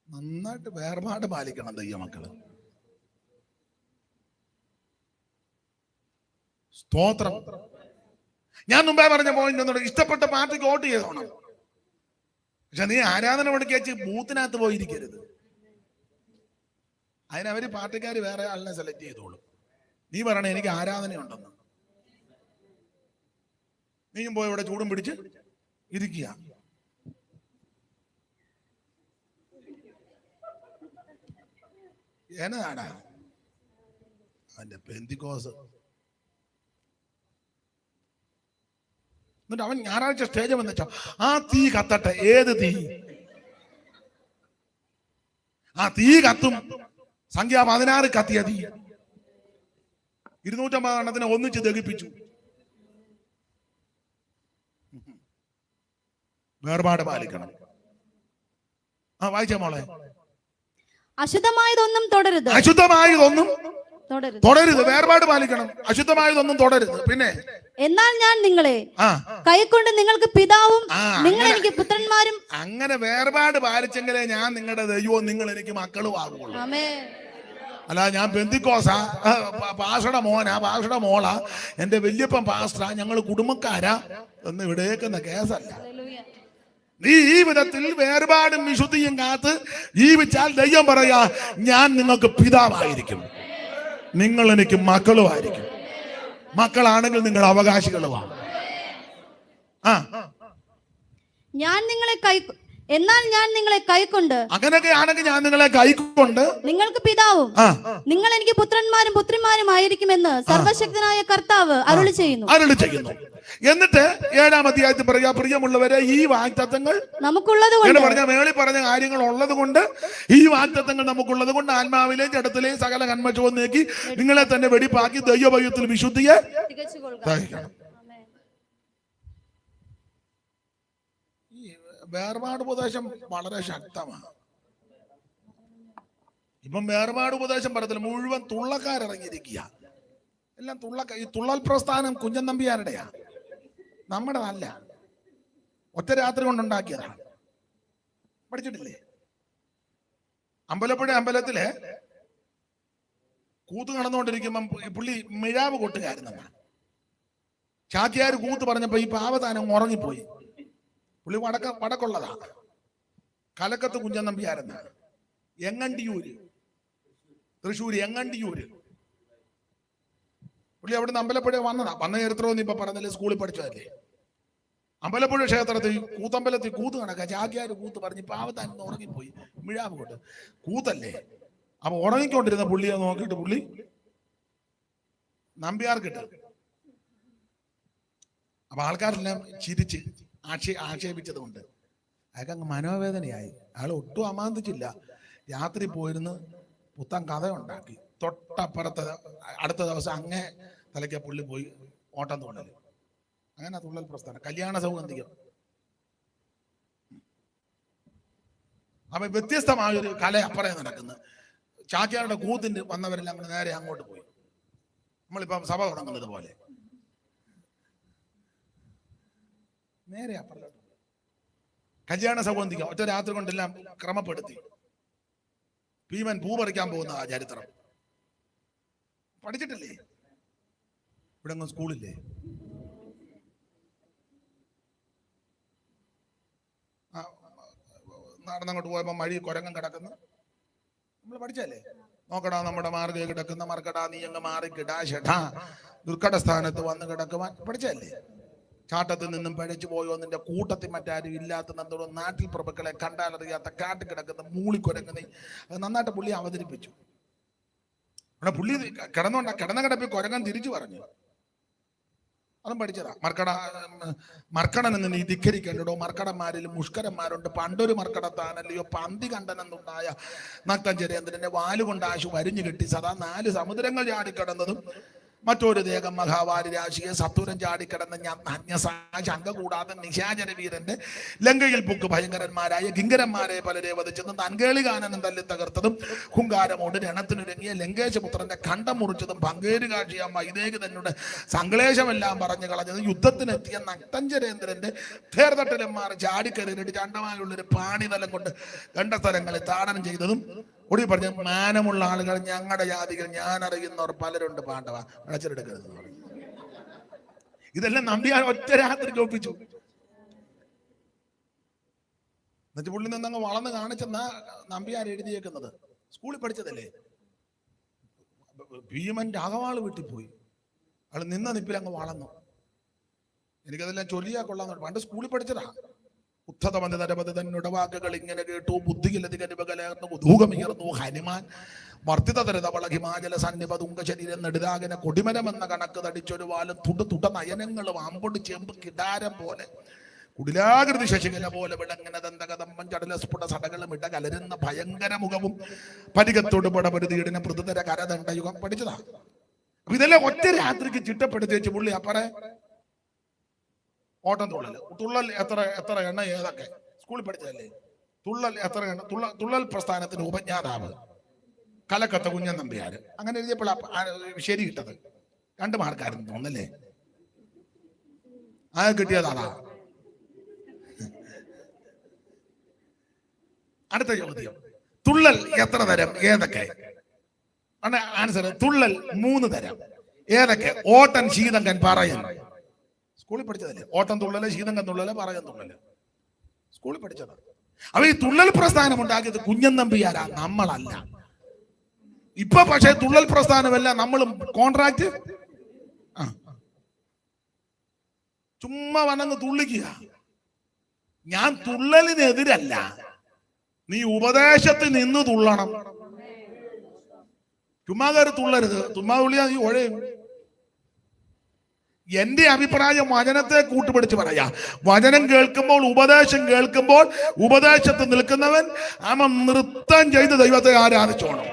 നന്നായിട്ട് വേർപാട് പാലിക്കണം ദൈവമക്കള്. സ്തോത്രം. ഞാൻ മുമ്പേ പറഞ്ഞ പോയിന്റ് ഒന്നുകൂടെ, ഇഷ്ടപ്പെട്ട പാർട്ടിക്ക് വോട്ട് ചെയ്തോണം. പക്ഷെ നീ ആരാധന പഠിക്കച്ച് ബൂത്തിനകത്ത് പോയിരിക്കരുത്. അതിനവര് പാർട്ടിക്കാർ വേറെ ആളിനെ സെലക്ട് ചെയ്തോളൂ. നീ പറയണേ എനിക്ക് ആരാധനയുണ്ടെന്ന്. നീയും പോയി ഇവിടെ ചൂടും പിടിച്ച് ഇരിക്കുക. എന്നതാടാ അവന്റെ പെന്തിക്കോസ്. എന്നിട്ട് അവൻ ഞായറാഴ്ച സ്റ്റേജ് വന്നിട്ടോ, ആ തീ കത്തട്ടെ. ഏത് തീ? ആ തീ കത്തും. സംഖ്യ 16 കത്തിയ തീ 250 എണ്ണത്തിനെ ഒന്നിച്ച് ദഹിപ്പിച്ചു. വേർപാട് പാലിക്കണം. വായിച്ച മോളെ. അശുദ്ധമായതൊന്നും തുടരുത്. അശുദ്ധമായതൊന്നും തുടരുത്. വേർപാട് പാലിക്കണം. അശുദ്ധമായതൊന്നും തുടരുത്. പിന്നെ എന്നാൽ ഞാൻ നിങ്ങളെ കൈക്കൊണ്ട് നിങ്ങൾക്ക് പിതാവും നിങ്ങൾ എനിക്ക് പുത്രന്മാരും. അങ്ങനെ വേർപാട് പാലിച്ചെങ്കിലേ ഞാൻ നിങ്ങളുടെ ദൈവവും നിങ്ങൾ എനിക്ക് മക്കളും ആകുള്ളൂ. അല്ല ഞാൻ പെന്തിക്കോസാ, പാസ്റ്ററുടെ മോനാ, പാസ്റ്ററുടെ മോളാ, എന്റെ വല്യപ്പൻ പാസ്റ്ററാ, ഞങ്ങൾ കുടുംബക്കാരാ എന്ന് ഇവിടേക്കുന്ന കേസല്ല. നീ ഈ വിധത്തിൽ വേർപാടും വിശുദ്ധിയും കാത്ത് ജീവിച്ചാൽ ദൈവം പറയാ, ഞാൻ നിങ്ങൾക്ക് പിതാവായിരിക്കും, നിങ്ങൾ എനിക്ക് മക്കളുമായിരിക്കും. മക്കളാണെങ്കിൽ നിങ്ങൾ അവകാശികളുമാണ്. ഞാൻ നിങ്ങളെ എന്നാൽ ഞാൻ നിങ്ങളെ കൈക്കൊണ്ട്, അങ്ങനെയൊക്കെ ആണെങ്കിൽ ഞാൻ നിങ്ങളെ കൈക്കൊണ്ട് നിങ്ങൾക്ക് പിതാവും നിങ്ങൾ എനിക്ക് പുത്രന്മാരും പുത്രിമാരും ആയിരിക്കുമെന്ന് സർവശക്തനായ കർത്താവ് അരുളി ചെയ്യുന്നു. എന്നിട്ട് 7-ാം അധ്യായത്തിൽ പറയാ, പ്രിയമുള്ളവരെ, ഈ വാഗ്ദത്തങ്ങൾ നമുക്കുള്ളത് പറഞ്ഞ മേളിൽ പറഞ്ഞ കാര്യങ്ങൾ ഉള്ളത് കൊണ്ട്, ഈ വാഗ്ദത്തങ്ങൾ നമുക്കുള്ളത് കൊണ്ട് ആത്മാവിലെയും ജഡത്തിലെയും സകല കന്മഷവും നീക്കി നിങ്ങളെ തന്നെ വെടിപ്പാക്കി ദൈവഭയത്തിൽ വിശുദ്ധിയെ സഹിക്കണം. ഈ വേർപാട് ഉപദേശം വളരെ ശക്തമാണ്. ഇപ്പം വേർപാട് ഉപദേശം പറയത്തില്ല, മുഴുവൻ തുള്ളക്കാരിറങ്ങിയിരിക്കുക. എല്ലാം ഈ തുള്ളൽ പ്രസ്ഥാനം കുഞ്ഞൻ നമ്പിയാരുടെയാ, നമ്മുടെ നല്ല ഒറ്റ രാത്രി കൊണ്ടുണ്ടാക്കിയതാണ്. പഠിച്ചിട്ടില്ലേ? അമ്പലപ്പുഴ അമ്പലത്തില് കൂത്ത് നടന്നുകൊണ്ടിരിക്കുമ്പം പുള്ളി മിഴാവ് കൊട്ടുകാരുന്ന ചാക്യാര് കൂത്ത് പറഞ്ഞപ്പോ ഈ പാവതാനം ഉറങ്ങിപ്പോയി. പുള്ളി വടക്കുള്ളതാ, കലക്കത്ത് കുഞ്ഞൻ നമ്പിയാരെന്നാണ്. എങ്ങണ്ടിയൂര്, തൃശ്ശൂര് എങ്ങണ്ടിയൂര്. പുള്ളി അവിടുന്ന് അമ്പലപ്പുഴ വന്നതാ. വന്ന ചരിത്രമൊന്നും ഇപ്പൊ പറഞ്ഞല്ലേ, സ്കൂളിൽ പഠിച്ചതല്ലേ. അമ്പലപ്പുഴ ക്ഷേത്രത്തിൽ കൂത്തമ്പലത്തിൽ കൂത്ത് കണക്കാ, ചാക്യാര് കൂത്ത് പറഞ്ഞ് പാവത്താൻ ഉറങ്ങിപ്പോയി. മിഴാവ് കൊണ്ട് കൂത്തല്ലേ. അപ്പൊ ഉറങ്ങിക്കൊണ്ടിരുന്ന പുള്ളിയെ നോക്കിയിട്ട് പുള്ളി നമ്പ്യാർക്കിട്ട്. അപ്പൊ ആൾക്കാരെല്ലാം ചിരിച്ച് ആക്ഷേപിച്ചത് കൊണ്ട് അയാൾക്ക് അങ്ങ് മനോവേദനയായി. അയാൾ ഒട്ടും അമാന്തിച്ചില്ല. രാത്രി പോയിരുന്ന് പുത്തൻ കഥ ഉണ്ടാക്കി. തൊട്ടപ്പുറത്ത് അടുത്ത ദിവസം അങ്ങേ തലയ്ക്ക് പുള്ളി പോയി ഓട്ടം തുള്ളല്. അങ്ങനെ തുള്ളൽ പ്രസ്ഥാനം, കല്യാണ സൗഗന്ധികം. അപ്പൊ വ്യത്യസ്തമായൊരു കല അപ്പുറം നടക്കുന്നു. ചാക്യാരുടെ കൂത്തിന് വന്നവരെല്ലാം അങ്ങനെ നേരെ അങ്ങോട്ട് പോയി. നമ്മളിപ്പം സഭ തുടങ്ങുന്നത് പോലെ നേരെ അപ്പുറം കല്യാണ സൗഗന്ധികം ഒറ്റ രാത്രി കൊണ്ടെല്ലാം ക്രമപ്പെടുത്തി. ഭീമൻ പൂ പറിക്കാൻ പോകുന്ന ആ ചരിത്രം പഠിച്ചിട്ടില്ലേ? ഇവിടെ ഒന്നും സ്കൂളില്ലേ? നടന്നങ്ങോട്ട് പോയപ്പോ മഴ കുരങ്ങൻ കിടക്കുന്നു. നമ്മൾ പഠിച്ചല്ലേ? നോക്കടാ നമ്മുടെ മാർഗ കിടക്കുന്ന മർക്കടാ നീ അങ്ങ് മാറിക്കിടാ ഷെടാ ദുർഘട സ്ഥാനത്ത് വന്ന് കിടക്കുവാൻ പഠിച്ചല്ലേ? ചാട്ടത്തിൽ നിന്നും പഴച്ചു പോയോ നിന്റെ കൂട്ടത്തിൽ മറ്റാരും ഇല്ലാത്ത നന്ദോ നാട്ടിൽ പ്രഭുക്കളെ കണ്ടാലറിയാത്ത കാട്ടിൽ കിടക്കുന്ന മൂളിക്കുരങ്ങുന്ന അത് നന്നായിട്ട് പുള്ളി അവതരിപ്പിച്ചു. അവിടെ പുള്ളി കിടന്ന കിടപ്പിൽ കുരങ്ങൻ തിരിച്ചു പറഞ്ഞു. അതും പഠിച്ചതാ. മർക്കടൻ എന്ന് നീ ധിക്കരിക്കണ്ടോ, മർക്കടന്മാരിലും മുഷ്കരന്മാരുണ്ട്. പണ്ടൊരു മർക്കടത്താനല്ലയോ പന്തി കണ്ടനെന്നുണ്ടായ നക്തഞ്ചരേന്ദ്രന്റെ വാലുകൊണ്ട് ആശു വരിഞ്ഞു കെട്ടി സദാ 4 സമുദ്രങ്ങൾ ചാടിക്കടന്നതും മറ്റൊരു ദേഹം മഹാവാരി രാശിയെ സത്വരം ചാടിക്കിടന്ന ശങ്ക കൂടാതെ നിശാചര വീരന്റെ ലങ്കയിൽ പൊക്ക് ഭയങ്കരന്മാരായ കിങ്കരന്മാരെ പലരെ വധിച്ചതും തൻകേളി കാനനം തല്ലി തകർത്തതും ഹുങ്കാരമോട് രണത്തിനൊരുങ്ങിയ ലങ്കേശപുത്രന്റെ കണ്ടം മുറിച്ചതും പങ്കേര് കാഴ്ചയ വൈദേഹി തന്നെ സങ്ക്ലേശമെല്ലാം പറഞ്ഞു കളഞ്ഞതും യുദ്ധത്തിനെത്തിയ നക്തഞ്ചരേന്ദ്രന്റെ തേർതട്ടലന്മാർ ചാടിക്കരയിട്ട് ചണ്ടമായുള്ളൊരു പാണിതലം കൊണ്ട് കണ്ട സ്ഥലങ്ങളിൽ താടനം ചെയ്തതും ഒടി പറഞ്ഞ മാനമുള്ള ആളുകൾ ഞങ്ങളുടെ ജാതികൾ ഞാൻ അറിയുന്നവർ പലരുണ്ട് പാണ്ഡവ അടച്ചെടുക്കരുത്. ഇതെല്ലാം നമ്പ്യാർ ഒറ്റ രാത്രിക്ക് ഒപ്പിച്ചു. എന്നിട്ട് പുള്ളി നിന്നങ്ങ് വളർന്ന് കാണിച്ചെന്നാ നമ്പ്യാർ എഴുതിയേക്കുന്നത്. സ്കൂളിൽ പഠിച്ചതല്ലേ? ഭീമന്റെ അകവാള് വീട്ടിൽ പോയി. ആള് നിന്ന നിപ്പിൽ അങ്ങ് വളർന്നു. എനിക്കതെല്ലാം ചൊല്ലിയാ കൊള്ളാൻ പണ്ട് സ്കൂളിൽ പഠിച്ചതാ. ഉദ്ധതമതി നരപതി തന്നുടെ വാക്കുകൾ ഇങ്ങനെ കേട്ടു. ബുദ്ധിയിലധികരുപകലർന്നു കുതൂഹമിയർന്നു ഹനുമാൻ വർദ്ധിതതരതവള ഹിമാചല സന്നിപതുങ്ക ശരീരം നെടുതാകന കൊടിമരമെന്ന കണക്ക് തടിച്ചൊരു വാലും തുട നയനങ്ങളും അമ്പൊട് ചെമ്പ് കിടാരം പോലെ കുടിലാകൃതി ശശികല പോലെ വിളങ്ങനെ ദന്തകതമ്പം ചടലസ്ഫുട സടകളും ഇട കലരുന്ന ഭയങ്കര മുഖവും പരികത്തോട് പടപരുതിയിടിന പൃഥുതര കരദണ്ഡയുഗം പഠിച്ചതാ. അപ്പൊ ഇതെല്ലാം ഒറ്റ രാത്രിക്ക് ചിട്ടപ്പെടുത്തി വെച്ച് പുള്ളി അപ്പറേ ഓട്ടം തുള്ളൽ എത്ര എണ്ണ ഏതൊക്കെ സ്കൂളിൽ പഠിച്ചതല്ലേ? തുള്ളൽ എത്ര എണ്ണ തുള്ളൽ പ്രസ്ഥാനത്തിന് ഉപജ്ഞാതാവ് കലക്കത്ത കുഞ്ഞൻ നമ്പ്യാര്. അങ്ങനെ എഴുതിയപ്പോൾ ശരി കിട്ടത് 2 മാർക്കായിരുന്നു തോന്നല്ലേ? ആ കിട്ടിയതാ. അടുത്ത ചോദ്യം, തുള്ളൽ എത്ര തരം ഏതൊക്കെ? ആൻസർ തുള്ളൽ 3 തരം. ഏതൊക്കെ? ഓട്ടൻ, ശീതങ്കൻ, പറയൻ. സ്കൂളിൽ പഠിച്ചതല്ലേ? ഓട്ടം തുള്ളല്, ശീതങ്കൻ തുള്ളല്, പറയൻ തുള്ളല്. സ്കൂളിൽ പഠിച്ചത്. അപ്പൊ ഈ തുള്ളൽ പ്രസ്ഥാനം ഉണ്ടാക്കിയത് കുഞ്ഞൻ നമ്പിയാരാ, നമ്മളല്ല. ഇപ്പൊ പക്ഷേ തുള്ളൽ പ്രസ്ഥാനമല്ല, നമ്മളും കോൺട്രാക്ട് ചുമ്മാ വന്നങ്ങ് തുള്ളിക്കുക. ഞാൻ തുള്ളലിനെതിരല്ല, നീ ഉപദേശത്തിൽ നിന്ന് തുള്ളണം. ചുമ്മാ കയറി തുള്ളരുത്. ചുമ്മാ തുള്ളിയാ നീ ഒഴയും. എന്റെ അഭിപ്രായം വചനത്തെ കൂട്ടുപിടിച്ച് പറയാ. വചനം കേൾക്കുമ്പോൾ, ഉപദേശം കേൾക്കുമ്പോൾ, ഉപദേശത്തിൽ നിൽക്കുന്നവൻ അവൻ നൃത്തം ചെയ്ത് ദൈവത്തെ ആരാധിച്ചോണം.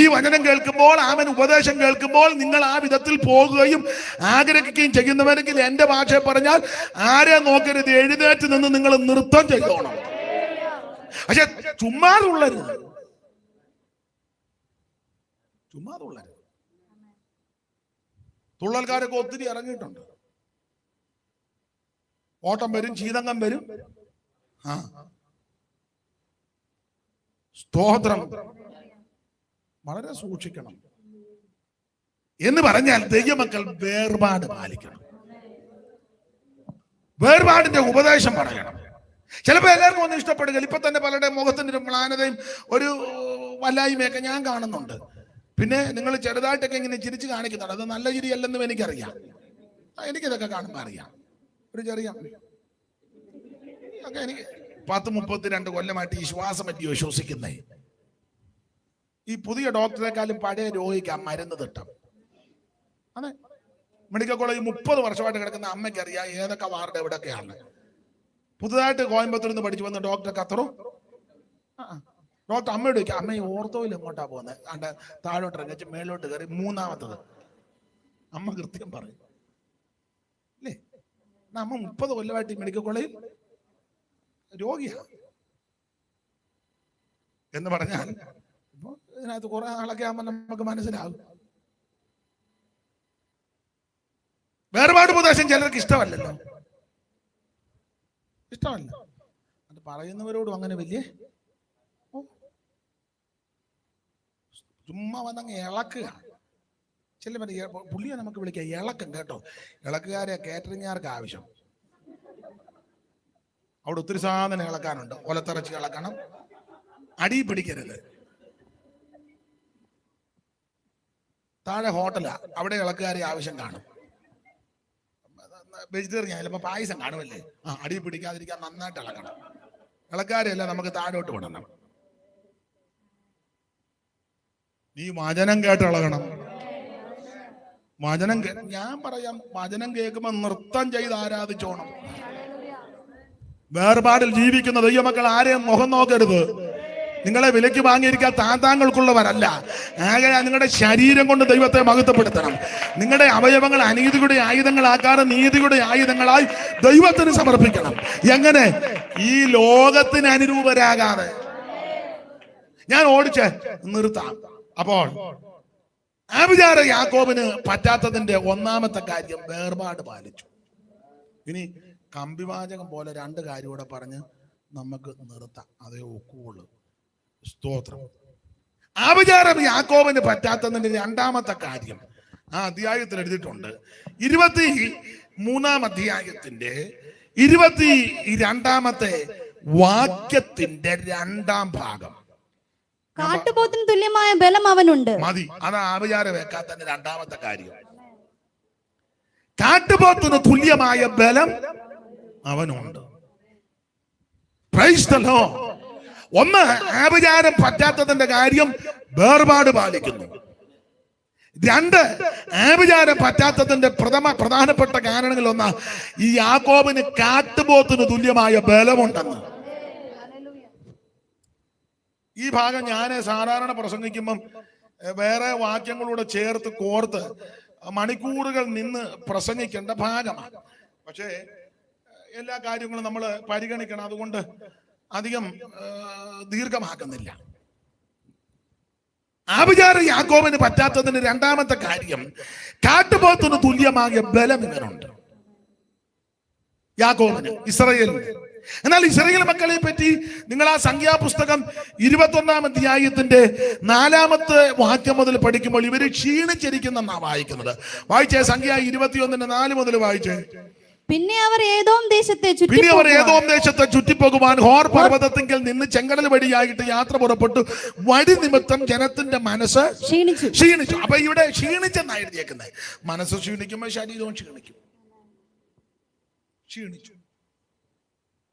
ഈ വചനം കേൾക്കുമ്പോൾ, അവൻ ഉപദേശം കേൾക്കുമ്പോൾ നിങ്ങൾ ആ വിധത്തിൽ പോകുകയും ആഗ്രഹിക്കുകയും ചെയ്യുന്നവരെങ്കിൽ എന്റെ ഭാഷയെ പറഞ്ഞാൽ ആരെ നോക്കരുത്, എഴുന്നേറ്റ് നിന്ന് നിങ്ങൾ നൃത്തം ചെയ്തോണം. പക്ഷെ ചുമ്മാതുള്ളരുത്, ചുമ്മാതുള്ളരുത്. തുള്ളൽക്കാരൊക്കെ ഒത്തിരി ഇറങ്ങിയിട്ടുണ്ട്. ഓട്ടം വരും, ചീതങ്കം വരും. സ്തോത്രം. വളരെ സൂക്ഷിക്കണം. എന്ന് പറഞ്ഞാൽ ദൈവമക്കൾ വേർപാട് പാലിക്കണം. വേർപാടിന്റെ ഉപദേശം പറയണം. ചിലപ്പോൾ എല്ലാവർക്കും ഒന്നും ഇഷ്ടപ്പെടുകയില്ല. ഇപ്പൊ തന്നെ പലരുടെ മുഖത്തിന്റെ ഒരു മ്ലാനതയും ഒരു വല്ലായ്മയൊക്കെ ഞാൻ കാണുന്നുണ്ട്. പിന്നെ നിങ്ങൾ ചെറുതായിട്ടൊക്കെ ഇങ്ങനെ ചിരിച്ച് കാണിക്കുന്നുണ്ട്. അത് നല്ല ചിരിയല്ലെന്നും എനിക്കറിയാം. എനിക്കിതൊക്കെ കാണുമ്പോൾ അറിയാം. ഒരു ചെറിയ ഒക്കെ എനിക്ക് 10-32 കൊല്ലമായിട്ട് ഈ ശ്വാസം പറ്റിയോ ശ്വസിക്കുന്നേ. ഈ പുതിയ ഡോക്ടറെക്കാളും പഴയ രോഗിക്ക് ആ മരുന്ന് തിട്ടം. അതെ, മെഡിക്കൽ കോളേജ് 30 വർഷമായിട്ട് കിടക്കുന്ന അമ്മയ്ക്ക് അറിയാം ഏതൊക്കെ വാർഡ് എവിടെയൊക്കെയാണ്. പുതുതായിട്ട് കോയമ്പത്തൂരിൽ നിന്ന് പഠിച്ചു വന്ന ഡോക്ടർ കത്തറോ ഡോക്ടർ അമ്മയോട് ചോദിക്കും, അമ്മ ഈ ഓർത്തോയിൽ എങ്ങോട്ടാ പോകുന്നത്? അണ്ട് താഴോട്ട് ഇറങ്ങിച്ച് മേലോട്ട് കയറി 3ാമത്തത്. അമ്മ കൃത്യം പറയും അല്ലേ. അമ്മ 30 കൊല്ലമായിട്ട് ഈ മെഡിക്കൽ കോളേജിൽ രോഗിയാ എന്ന് പറഞ്ഞാൽ ഇപ്പൊ ഇതിനകത്ത് കുറെ നാളൊക്കെ ആകുമ്പോൾ നമുക്ക് മനസ്സിലാകും. വേർപാട് ഉപദേശം ചിലർക്ക് ഇഷ്ടമല്ലല്ലോ, ഇഷ്ടമല്ല. അത് പറയുന്നവരോടും അങ്ങനെ വലിയ ചുമ്മാ വന്നങ്ങ് ഇളക്കുക. ചില പുള്ളിയെ നമുക്ക് വിളിക്കാം ഇളക്കം കേട്ടോ. ഇളക്കുകാരെ കേറ്ററിംഗുകാർക്ക് ആവശ്യം. അവിടെ ഒത്തിരി സാധനം ഇളക്കാനുണ്ട്. ഒലത്തിറച്ചി ഇളക്കണം, അടി പിടിക്കരുത്. താഴെ ഹോട്ടലാ, അവിടെ ഇളക്കുകാരെ ആവശ്യം കാണും. വെജിറ്റേറിയൻ ചിലപ്പോൾ പായസം കാണുമല്ലേ, അടി പിടിക്കാതിരിക്കാൻ നന്നായിട്ട് ഇളക്കണം. ഇളക്കാരെയല്ല നമുക്ക് താഴോട്ട് വിടണം. നീ വചനം കേട്ട് ഇളകണം. വചനം ഞാൻ പറയാം, വചനം കേൾക്കുമ്പോൾ നൃത്തം ചെയ്ത് ആരാധിച്ചോണം. വേർപാടിൽ ജീവിക്കുന്ന ദൈവമക്കൾ ആരെയും മുഖം നോക്കരുത്. നിങ്ങളെ വിലയ്ക്ക് വാങ്ങിയിരിക്കാൻ താന്താങ്ങൾക്കുള്ളവരല്ല. ആകെ നിങ്ങളുടെ ശരീരം കൊണ്ട് ദൈവത്തെ മഹത്വപ്പെടുത്തണം. നിങ്ങളുടെ അവയവങ്ങൾ അനീതിയുടെ ആയുധങ്ങളാക്കാതെ നീതിയുടെ ആയുധങ്ങളായി ദൈവത്തിന് സമർപ്പിക്കണം. എങ്ങനെ? ഈ ലോകത്തിന് അനുരൂപരാകാതെ. ഞാൻ ഓടിച്ച് നിർത്താം. അപ്പോൾ ആഭിചാര യാക്കോബിന് പറ്റാത്തതിന്റെ 1ാമത്തെ കാര്യം വേർപാട് പാലിച്ചു. ഇനി കമ്പിവാചകം പോലെ 2 കാര്യം കൂടെ പറഞ്ഞ് നമുക്ക് നിർത്താം. അതേ ഒക്കുള്ളൂ. സ്തോത്രം. ആഭിചാരം യാക്കോബിന് പറ്റാത്തതിന്റെ 2ാമത്തെ കാര്യം ആ അധ്യായത്തിൽ എഴുതിയിട്ടുണ്ട്. 23-ാം അധ്യായത്തിന്റെ 22-ാമത്തെ വാക്യത്തിന്റെ 2ാം ഭാഗം. കാട്ടുപോത്തിന് തുല്യമായ ബലം അവനുണ്ട്. മതി. അത് ആഭിചാര വെക്കാത്തതിന്റെ 2ാമത്തെ കാര്യം. കാട്ടുപോത്തിന് തുല്യമായ ബലം അവനുണ്ട്. Praise the Lord. 1, ആഭിചാരം പറ്റാത്തതിന്റെ കാര്യം വേർപാട് പാലിക്കുന്നു. 2, ആഭിചാരം പറ്റാത്തതിന്റെ പ്രധാനപ്പെട്ട കാരണങ്ങളിൽ 1 ഈ യാക്കോബിന് കാട്ടുപോത്തിന് തുല്യമായ ബലമുണ്ടെന്ന്. ഈ ഭാഗം ഞാൻ സാധാരണ പ്രസംഗിക്കുമ്പം വേറെ വാക്യങ്ങളൂടെ ചേർത്ത് കോർത്ത് മണിക്കൂറുകൾ നിന്ന് പ്രസംഗിക്കേണ്ട ഭാഗമാണ്. പക്ഷേ എല്ലാ കാര്യങ്ങളും നമ്മൾ പരിഗണിക്കണം. അതുകൊണ്ട് അധികം ദീർഘമാക്കുന്നില്ല. ആഭിചാര യാക്കോബിന് പറ്റാത്തതിന് 2ാമത്തെ കാര്യം കാട്ടുപോത്തിന് തുല്യമായ ബലം ഇവനുണ്ട്. യാക്കോബിന്, ഇസ്രായേലിന്. എന്നാൽ ഇസ്രായേൽ മക്കളെ പറ്റി നിങ്ങൾ ആ സംഖ്യാപുസ്തകം 21-ാം അധ്യായത്തിന്റെ 4-ാമത്തെ വാക്യം മുതൽ പഠിക്കുമ്പോൾ ഇവര് ക്ഷീണിച്ചിരിക്കുന്നെന്നാ വായിക്കുന്നത്. വായിച്ചേ, സംഖ്യ 21-4 മുതൽ വായിച്ചേ. പിന്നെ അവർ ഏദോം ദേശത്തെ ചുറ്റിപ്പോകുവാൻ ഹോർ പർവ്വതത്തിങ്കിൽ നിന്ന് ചെങ്കടൽ വഴിയായിട്ട് യാത്ര പുറപ്പെട്ടു. വഴി നിമിത്തം ജനത്തിന്റെ മനസ്സ് ക്ഷീണിച്ചു. അപ്പൊ ഇവിടെ ക്ഷീണിച്ചെന്നാ എഴുതിയേക്കുന്നത്. മനസ്സ് ക്ഷീണിക്കുമ്പോൾ ശരീരവും ക്ഷീണിച്ചു.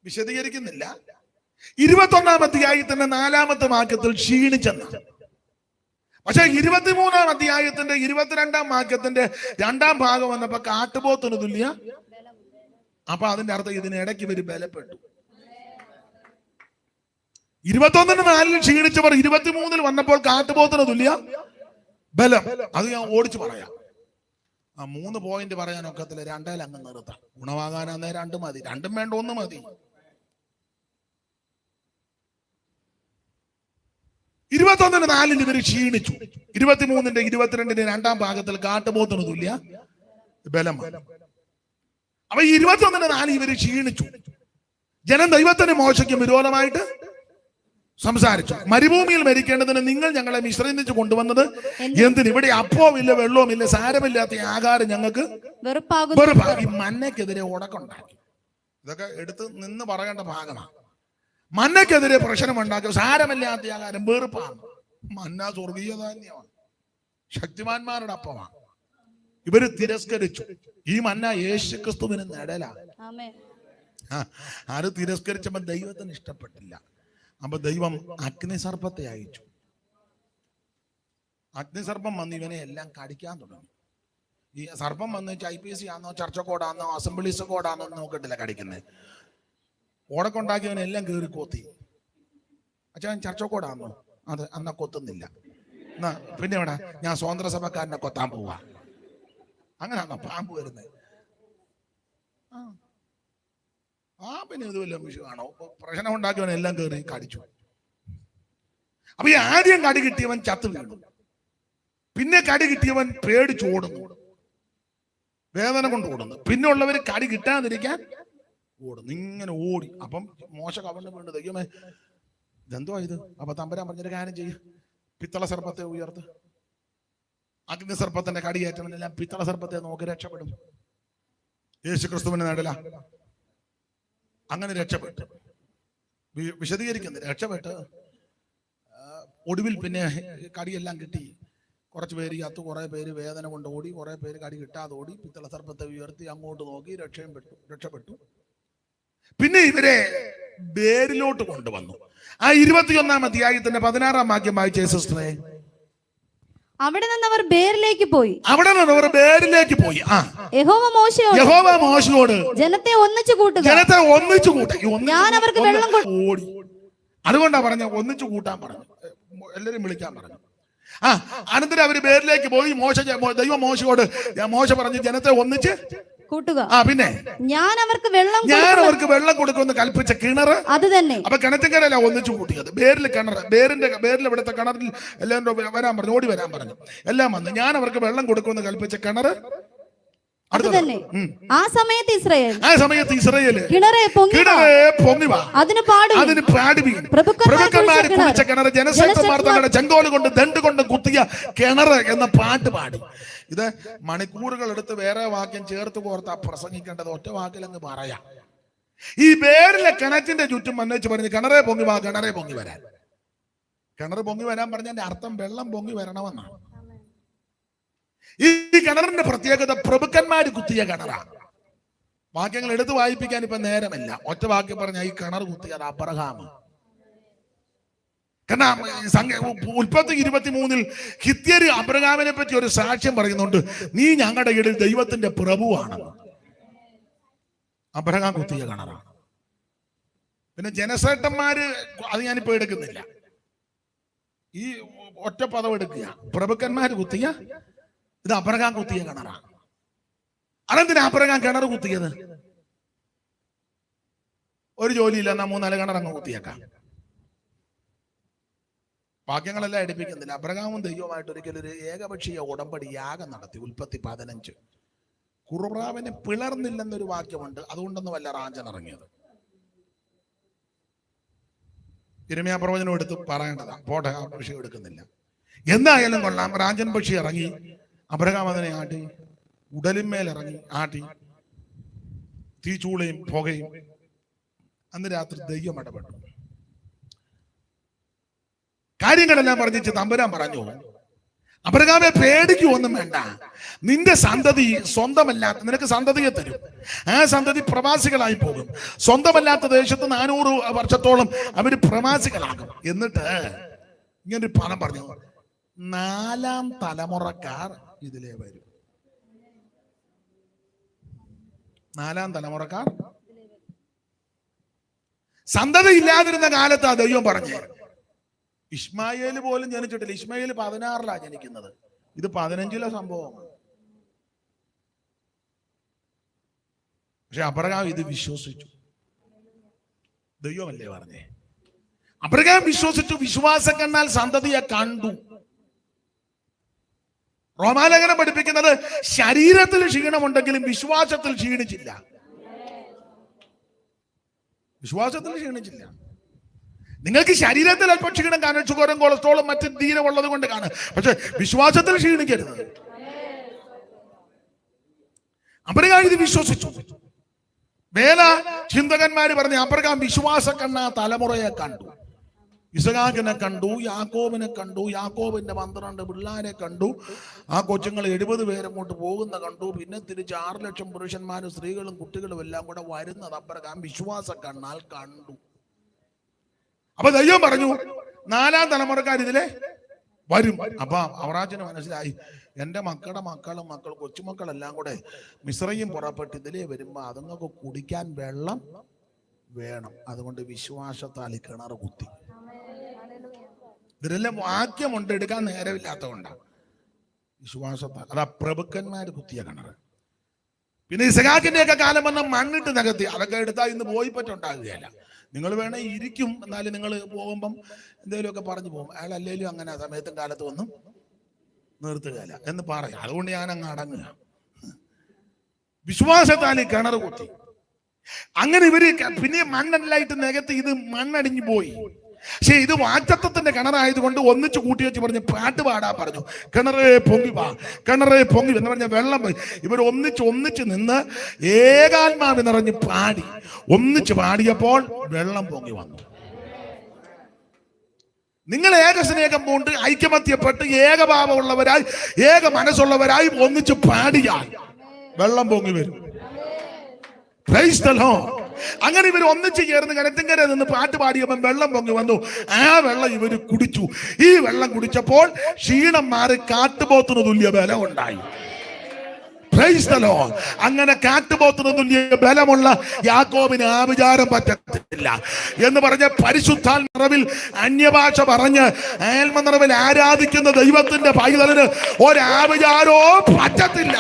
വിശദീകരിക്കുന്നില്ല. 21-ാം അധ്യായത്തിന്റെ 4-ാമത്തെ വാക്യത്തിൽ ക്ഷീണിച്ചെന്ന്. പക്ഷെ 23-ാം അധ്യായത്തിന്റെ 22-ാം വാക്യത്തിന്റെ 2-ാം ഭാഗം വന്നപ്പോ കാട്ടുപോത്തിന് തുല്യ. അപ്പൊ അതിന്റെ അർത്ഥം ഇതിനിടയ്ക്ക് ഇവര് ബലപ്പെട്ടു. 21-4 ക്ഷീണിച്ചവർ 23 വന്നപ്പോൾ കാട്ടുപോത്തിന് തുല്യ ബലം. അത് ഞാൻ ഓടിച്ചു പറയാം. 3 പോയിന്റ് പറയാനൊക്കത്തില്ല, 2 അങ്ങ് നിർത്താം. ഗുണമാകാനാന്നേ 2 മതി, 2 വേണ്ട 1 മതി. 21-4 ഇവര് ക്ഷീണിച്ചു. 23-ന്റെ 22-ന്റെ 2-ാം ഭാഗത്തിൽ കാട്ടുപോത്തിന് തുല്യ ബലം. അപ്പൊ 21-4 ഇവര് ക്ഷീണിച്ചു. ജനം ദൈവത്തിന് മോശയ്ക്ക് വിരോധമായിട്ട് സംസാരിച്ചു. മരുഭൂമിയിൽ മരിക്കേണ്ടതിന് നിങ്ങൾ ഞങ്ങളെ മിശ്രയിച്ച് കൊണ്ടുവന്നത് എന്തിന്? ഇവിടെ അപ്പവുമില്ല വെള്ളവുമില്ല, സാരമില്ലാത്ത ആഹാരം ഞങ്ങൾക്ക് വെറുപ്പാകും. ഈ മന്നയ്ക്കെതിരെ ഉടക്കുണ്ടാക്കി. ഇതൊക്കെ എടുത്ത് നിന്ന് പറയേണ്ട ഭാഗമാണ്. മന്നയ്ക്കെതിരെ പ്രശ്നമുണ്ടാക്കി. സാരമില്ലാത്ത ആഹാരം വെറുപ്പാണ്. മന്ന സ്വർഗീയ ധാന്യമാണ്, ശക്തിമാന്മാരുടെ അപ്പമാണ്. ഇവര് തിരസ്കരിച്ചു. ഈ മന്ന യേശുക്രിസ്തുവിന് നിഴലാണ്. ആര് തിരസ്കരിച്ചപ്പോ ദൈവത്തിന് ഇഷ്ടപ്പെട്ടില്ല. അപ്പൊ ദൈവം അഗ്നിസർപ്പത്തെ അയച്ചു. അഗ്നിസർപ്പം വന്ന് ഇവനെ എല്ലാം കടിക്കാൻ തുടങ്ങി. ഈ സർപ്പം വന്ന് IPC ആണോ ചർച്ച കോഡാണോ അസംബ്ലീസ് കോഡാണോ നോക്കിട്ടില്ല കടിക്കുന്നത്. ഓടക്കൊണ്ടാക്കിയവനെല്ലാം കയറി കൊത്തി. അച്ഛാ ചർച്ച കോഡാണോ? അത് അന്നാ കൊത്തുന്നില്ല. എന്നാ പിന്നെ എവിടെ? ഞാൻ സ്വതന്ത്ര സഭക്കാരനെ കൊത്താൻ പോവാ. അങ്ങനെയാണോ പാമ്പ് വരുന്നത്? പിന്നെ ഇത് വല്ല വിഷയമാണോ? പ്രശ്നം ഉണ്ടാക്കിയവൻ എല്ലാം കയറി കടിച്ചു. അപ്പൊ ഈ ആദ്യം കടി കിട്ടിയവൻ ചത്തു വീണു. പിന്നെ കടി കിട്ടിയവൻ പേടിച്ചോടുന്നു, വേദന കൊണ്ട് ഓടുന്നു. പിന്നെ ഉള്ളവര് കടി കിട്ടാതിരിക്കാൻ ഓടുന്നു, ഇങ്ങനെ ഓടി. അപ്പം മോശ കവണ്ണ വീണ്ടു. ദൈവമേ ഇതെന്തുവാ ഇത്? അപ്പൊ തമ്പുരാൻ പറഞ്ഞൊരു കാര്യം ചെയ്യ, പിത്തള സർപ്പത്തെ ഉയർത്ത്. അഗ്നി സർപ്പത്തിന്റെ കടിയേറ്റവനെല്ലാം പിത്തള സർപ്പത്തെ നോക്കി രക്ഷപ്പെടും. യേശുക്രിസ്തുവിന്റെ നടല അങ്ങനെ രക്ഷപ്പെട്ടു. വിശദീകരിക്കുന്നത് രക്ഷപ്പെട്ട് ഒടുവിൽ പിന്നെ കടിയെല്ലാം കിട്ടി. കുറച്ച് പേര് ചത്തു, കുറെ പേര് വേദന കൊണ്ട് ഓടി, കുറെ പേര് കടി കിട്ടാതെ ഓടി. പിത്തള സർപ്പത്തെ ഉയർത്തി അങ്ങോട്ട് നോക്കി രക്ഷപ്പെട്ടു. പിന്നെ ഇവരെ ബേരിലോട്ട് കൊണ്ടുവന്നു. ആ 21-ാം അധ്യായത്തിന്റെ 16-ാം വാക്യം വായിച്ചേ സിസ്റ്ററെ. അവിടെ നിന്ന് അവർ ബേരിലേക്ക് പോയി. യഹോവ മോശയോട് ജനത്തെ ഒന്നിച്ചു കൂട്ടുക. ഞാൻ അവർക്ക് വെള്ളം ഓടി. അതുകൊണ്ടാ പറഞ്ഞ ഒന്നിച്ചു കൂട്ടാൻ പറഞ്ഞു, എല്ലാരും വിളിക്കാൻ പറഞ്ഞു. അനന്തരം അവര് ബേരിലേക്ക് പോയി. ദൈവം മോശ പറഞ്ഞു ജനത്തെ ഒന്നിച്ച് കൂട്ടുക. പിന്നെ ഞാൻ അവർക്ക് വെള്ളം കൊടുക്കുമെന്ന് കൽപ്പിച്ച കിണർ അത് തന്നെ. അപ്പൊ കിണറ്റിൻകരല്ല ഒന്നിച്ചു കൂട്ടിയത്. ബേരിൽ കിണർ, ബേരിൽ ഇവിടുത്തെ കിണറിൽ എല്ലാവരും വരാൻ പറഞ്ഞു, ഓടി വരാൻ പറഞ്ഞു. എല്ലാം വന്നു. ഞാൻ അവർക്ക് വെള്ളം കൊടുക്കുമെന്ന് കൽപ്പിച്ച കിണർ അത് തന്നെ. ആ സമയത്ത് ഇസ്രായേൽ കിണറെ പൊങ്ങി വാ, അതിന് പാടുവീൻ. പ്രഭുക്കന്മാരെ കുളിച്ച കിണർ, ജനശക്തന്മാർ തങ്ങളുടെ ചെങ്കോല് കൊണ്ട് ദണ്ട് കൊണ്ട് കുത്തിയ കിണർ എന്ന പാട്ട് പാടി. ഇത് മണിക്കൂറുകൾ എടുത്ത് വേറെ വാക്യം ചേർത്ത് കോർത്താ പ്രസംഗിക്കേണ്ടത്. ഒറ്റ വാക്കിലങ്ങ് പറയാം. ഈ ബേരിലെ കിണറ്റിന്റെ ചുറ്റും വന്നേച്ച് പറഞ്ഞ് കിണറെ പൊങ്ങി വാ, കിണറെ പൊങ്ങി വരാൻ. കിണർ പൊങ്ങി വരാൻ പറഞ്ഞതിന്റെ അർത്ഥം വെള്ളം പൊങ്ങി വരണമെന്നാണ്. ഈ കിണറിന്റെ പ്രത്യേകത പ്രഭുക്കന്മാര് കുത്തിയ കിണറാണ്. വാക്യങ്ങൾ എടുത്ത് വായിപ്പിക്കാൻ ഇപ്പൊ നേരമില്ല. ഒറ്റ വാക്യം പറഞ്ഞ ഈ കിണർ കുത്തിയത് അബ്രഹാം. കാരണം ഉൽപ്പത്തി 23-ൽ ഹിത്യര് അബ്രഹാമിനെ പറ്റി ഒരു സാക്ഷ്യം പറയുന്നുണ്ട്. നീ ഞങ്ങളുടെ ഇടയിൽ ദൈവത്തിന്റെ പ്രഭുവാണ്. അബ്രഹാം കുത്തിയ കിണറാണ്. പിന്നെ ജനശ്രേഷ്ഠന്മാര് അത് ഞാനിപ്പോ എടുക്കുന്നില്ല. ഈ ഒറ്റ പദം എടുക്കുക. പ്രഭുക്കന്മാര് കുത്തിയ, ഇത് അബ്രഹാം കുത്തിയ കിണറാണ്. അതെന്തിനാ അബ്രഹാം കിണർ കുത്തിയത്? ഒരു ജോലിയില്ല, എന്നാ 3-4 കിണർ അങ്ങ് കുത്തിയേക്കാം. വാക്യങ്ങളെല്ലാം എടുപ്പിക്കുന്നില്ല. അബ്രഹാമും ദൈവമായിട്ട് ഒരിക്കലും ഒരു ഏകപക്ഷീയ ഉടമ്പടി യാഗം നടത്തി. ഉൽപ്പത്തി 15. കുറുപ്രാവിനെ പിളർന്നില്ലെന്നൊരു വാക്യമുണ്ട്. അതുകൊണ്ടൊന്നും വല്ല റാഞ്ചൻ ഇറങ്ങിയത്. യിരെമ്യാ പ്രവചനം എടുത്ത് പറയേണ്ടതാ. പോട്ടെ, ആ വിഷയം എടുക്കുന്നില്ല. എന്തായാലും കൊള്ളാം. റാഞ്ചൻ പക്ഷി ഇറങ്ങി, അബ്രഹാം അതിനെ ആട്ടി, ഉടലിന്മേലിറങ്ങി ആട്ടി, തീച്ചൂളയും പുകയും. അന്ന് രാത്രി ദൈവം ഇടപെട്ടു. കാര്യങ്ങളെല്ലാം പറഞ്ഞിട്ട് തമ്പുരാൻ പറഞ്ഞു, അബ്രഹാമെ പേടിക്കുവൊന്നും വേണ്ട. നിന്റെ സന്തതി സ്വന്തമല്ലാത്ത, നിനക്ക് സന്തതിയെ തരും. ആ സന്തതി പ്രവാസികളായി പോകും. സ്വന്തമല്ലാത്ത ദേശത്ത് 400 വർഷത്തോളം അവര് പ്രവാസികളാകും. എന്നിട്ട് ഇങ്ങനൊരു പണം പറഞ്ഞു, 4ാം തലമുറക്കാർ ഇതിലേ വരും. 4ാം തലമുറക്കാർ. സന്തതി ഇല്ലാതിരുന്ന കാലത്താ ദൈവം പറഞ്ഞു. ഇസ്മായേല് പോലും ജനിച്ചിട്ടില്ല. ഇസ്മായേല് 16 ജനിക്കുന്നത്. ഇത് 15 സംഭവമാണ്. പക്ഷെ അബ്രഹാം ഇത് വിശ്വസിച്ചു. ദൈവമല്ലേ പറഞ്ഞേ? അബ്രഹാം വിശ്വസിച്ചു. വിശ്വാസം കണ്ടാൽ സന്തതിയെ കണ്ടു. റോമാലേഖനം പഠിപ്പിക്കുന്നത് ശരീരത്തിൽ ക്ഷീണമുണ്ടെങ്കിലും വിശ്വാസത്തിൽ ക്ഷീണിച്ചില്ല. വിശ്വാസത്തിൽ ക്ഷീണിച്ചില്ല. നിങ്ങൾക്ക് ശരീരത്തിൽ അല്പം ക്ഷീണം കാണും, ഷുഗറും കൊളസ്ട്രോളും മറ്റ് ദീനമുള്ളത് കൊണ്ട് കാണും. പക്ഷെ വിശ്വാസത്തിൽ ക്ഷീണിക്കരുത്. അബ്രഹാം ഇത് വിശ്വസിച്ചു. വേല ചിന്തകന്മാര് പറഞ്ഞു അബ്രഹാം വിശ്വാസ കണ്ണ തലമുറയെ കണ്ടു. ഇസഹാക്കിനെ കണ്ടു, യാക്കോബിനെ കണ്ടു, യാക്കോബിന്റെ 12 പിള്ളാരെ കണ്ടു. ആ കൊച്ചുങ്ങൾ 70 പേരങ്ങോട്ട് പോകുന്ന കണ്ടു. പിന്നെ തിരിച്ച് 6 ലക്ഷം പുരുഷന്മാരും സ്ത്രീകളും കുട്ടികളും എല്ലാം കൂടെ വരുന്നത് അബ്രഹാം വിശ്വാസ കണ്ണാൽ കണ്ടു. അപ്പൊ ദൈവം പറഞ്ഞു 4ാം തലമുറക്കാർ ഇതിലെ വരും. അപ്പൊ അവറാച്ചന് മനസ്സിലായി, എന്റെ മക്കളുടെ മക്കൾ കൊച്ചുമക്കളെല്ലാം കൂടെ മിസ്രയും പുറപ്പെട്ട് ഇതിലേ വരുമ്പോ അതുങ്ങൾക്ക് കുടിക്കാൻ വെള്ളം വേണം. അതുകൊണ്ട് വിശ്വാസത്താൽ കിണർ കുത്തി. ഇതിലെല്ലാം വാക്യമുണ്ട്, എടുക്കാൻ നേരമില്ലാത്തതുകൊണ്ടാണ്. വിശ്വാസത്താൽ. അതാ പ്രഭുക്കന്മാര് കുത്തിയ കിണർ. പിന്നെ ഇസഹാക്കിന്റെ ഒക്കെ കാലം വന്ന മണ്ണിട്ട് നികത്തി. അതൊക്കെ എടുത്താൽ ഇന്ന് പോയി പറ്റുണ്ടാകുകയല്ല. നിങ്ങൾ വേണേ ഇരിക്കും, എന്നാലും നിങ്ങൾ പോകുമ്പം എന്തെങ്കിലുമൊക്കെ പറഞ്ഞു പോകും. അയാൾ അല്ലേലും അങ്ങനെ സമയത്തും കാലത്ത് ഒന്നും നിർത്തുകയല്ല എന്ന് പറയാം. അതുകൊണ്ട് ഞാൻ അങ്ങ് അടങ്ങുക. വിശ്വാസത്താൽ കിണർ കുത്തി. അങ്ങനെ ഇവര് പിന്നെ മണ്ണെല്ലായിട്ട് നികത്തി. ഇത് മണ്ണടിഞ്ഞു പോയി. പക്ഷെ ഇത് വാഗ്ദത്തത്തിന്റെ കിണറായതുകൊണ്ട് ഒന്നിച്ച് കൂട്ടി വെച്ച് പറഞ്ഞ് പാട്ട് പാടാ പറഞ്ഞു. കിണറേ പൊങ്ങി വാ, കിണറേ പൊങ്ങി എന്ന് പറഞ്ഞ വെള്ളം പോയി. ഇവർ ഒന്നിച്ച് നിന്ന് ഏകാത്മാവ് നിറഞ്ഞ് പാടി. ഒന്നിച്ച് പാടിയപ്പോൾ വെള്ളം പൊങ്ങി വന്നു. നിങ്ങൾ ഏകസ്നേഹം കൊണ്ട് ഐക്യമത്യപ്പെട്ട് ഏകഭാവമുള്ളവരായി ഏക മനസ്സുള്ളവരായി ഒന്നിച്ച് പാടിയാൽ വെള്ളം പൊങ്ങി വരും. Price the Lord. അങ്ങനെ ഇവർ ഒന്നിച്ച് ചേർന്ന് കിണറ്റിൻകര നിന്ന് പാട്ട് പാടിയപ്പോൾ വെള്ളം പൊങ്ങി വന്നു. ആ വെള്ളം ഇവര് കുടിച്ചു. ഈ വെള്ളം കുടിച്ചപ്പോൾ ക്ഷീണം മാറി കാട്ടുപോത്തിന് തുല്യ ബലം ഉണ്ടായി. Price the Lord. അങ്ങനെ കാട്ടുപോത്തിന് തുല്യ ബലമുള്ള യാക്കോബിന് ആഭിചാരം പറ്റത്തില്ല എന്ന് പറഞ്ഞ പരിശുദ്ധാത്മനിറവിൽ അന്യഭാഷ പറഞ്ഞ് ആത്മനിറവിൽ ആരാധിക്കുന്ന ദൈവത്തിന്റെ പൈതലിന് ഒരാഭിചാരവും പറ്റത്തില്ല.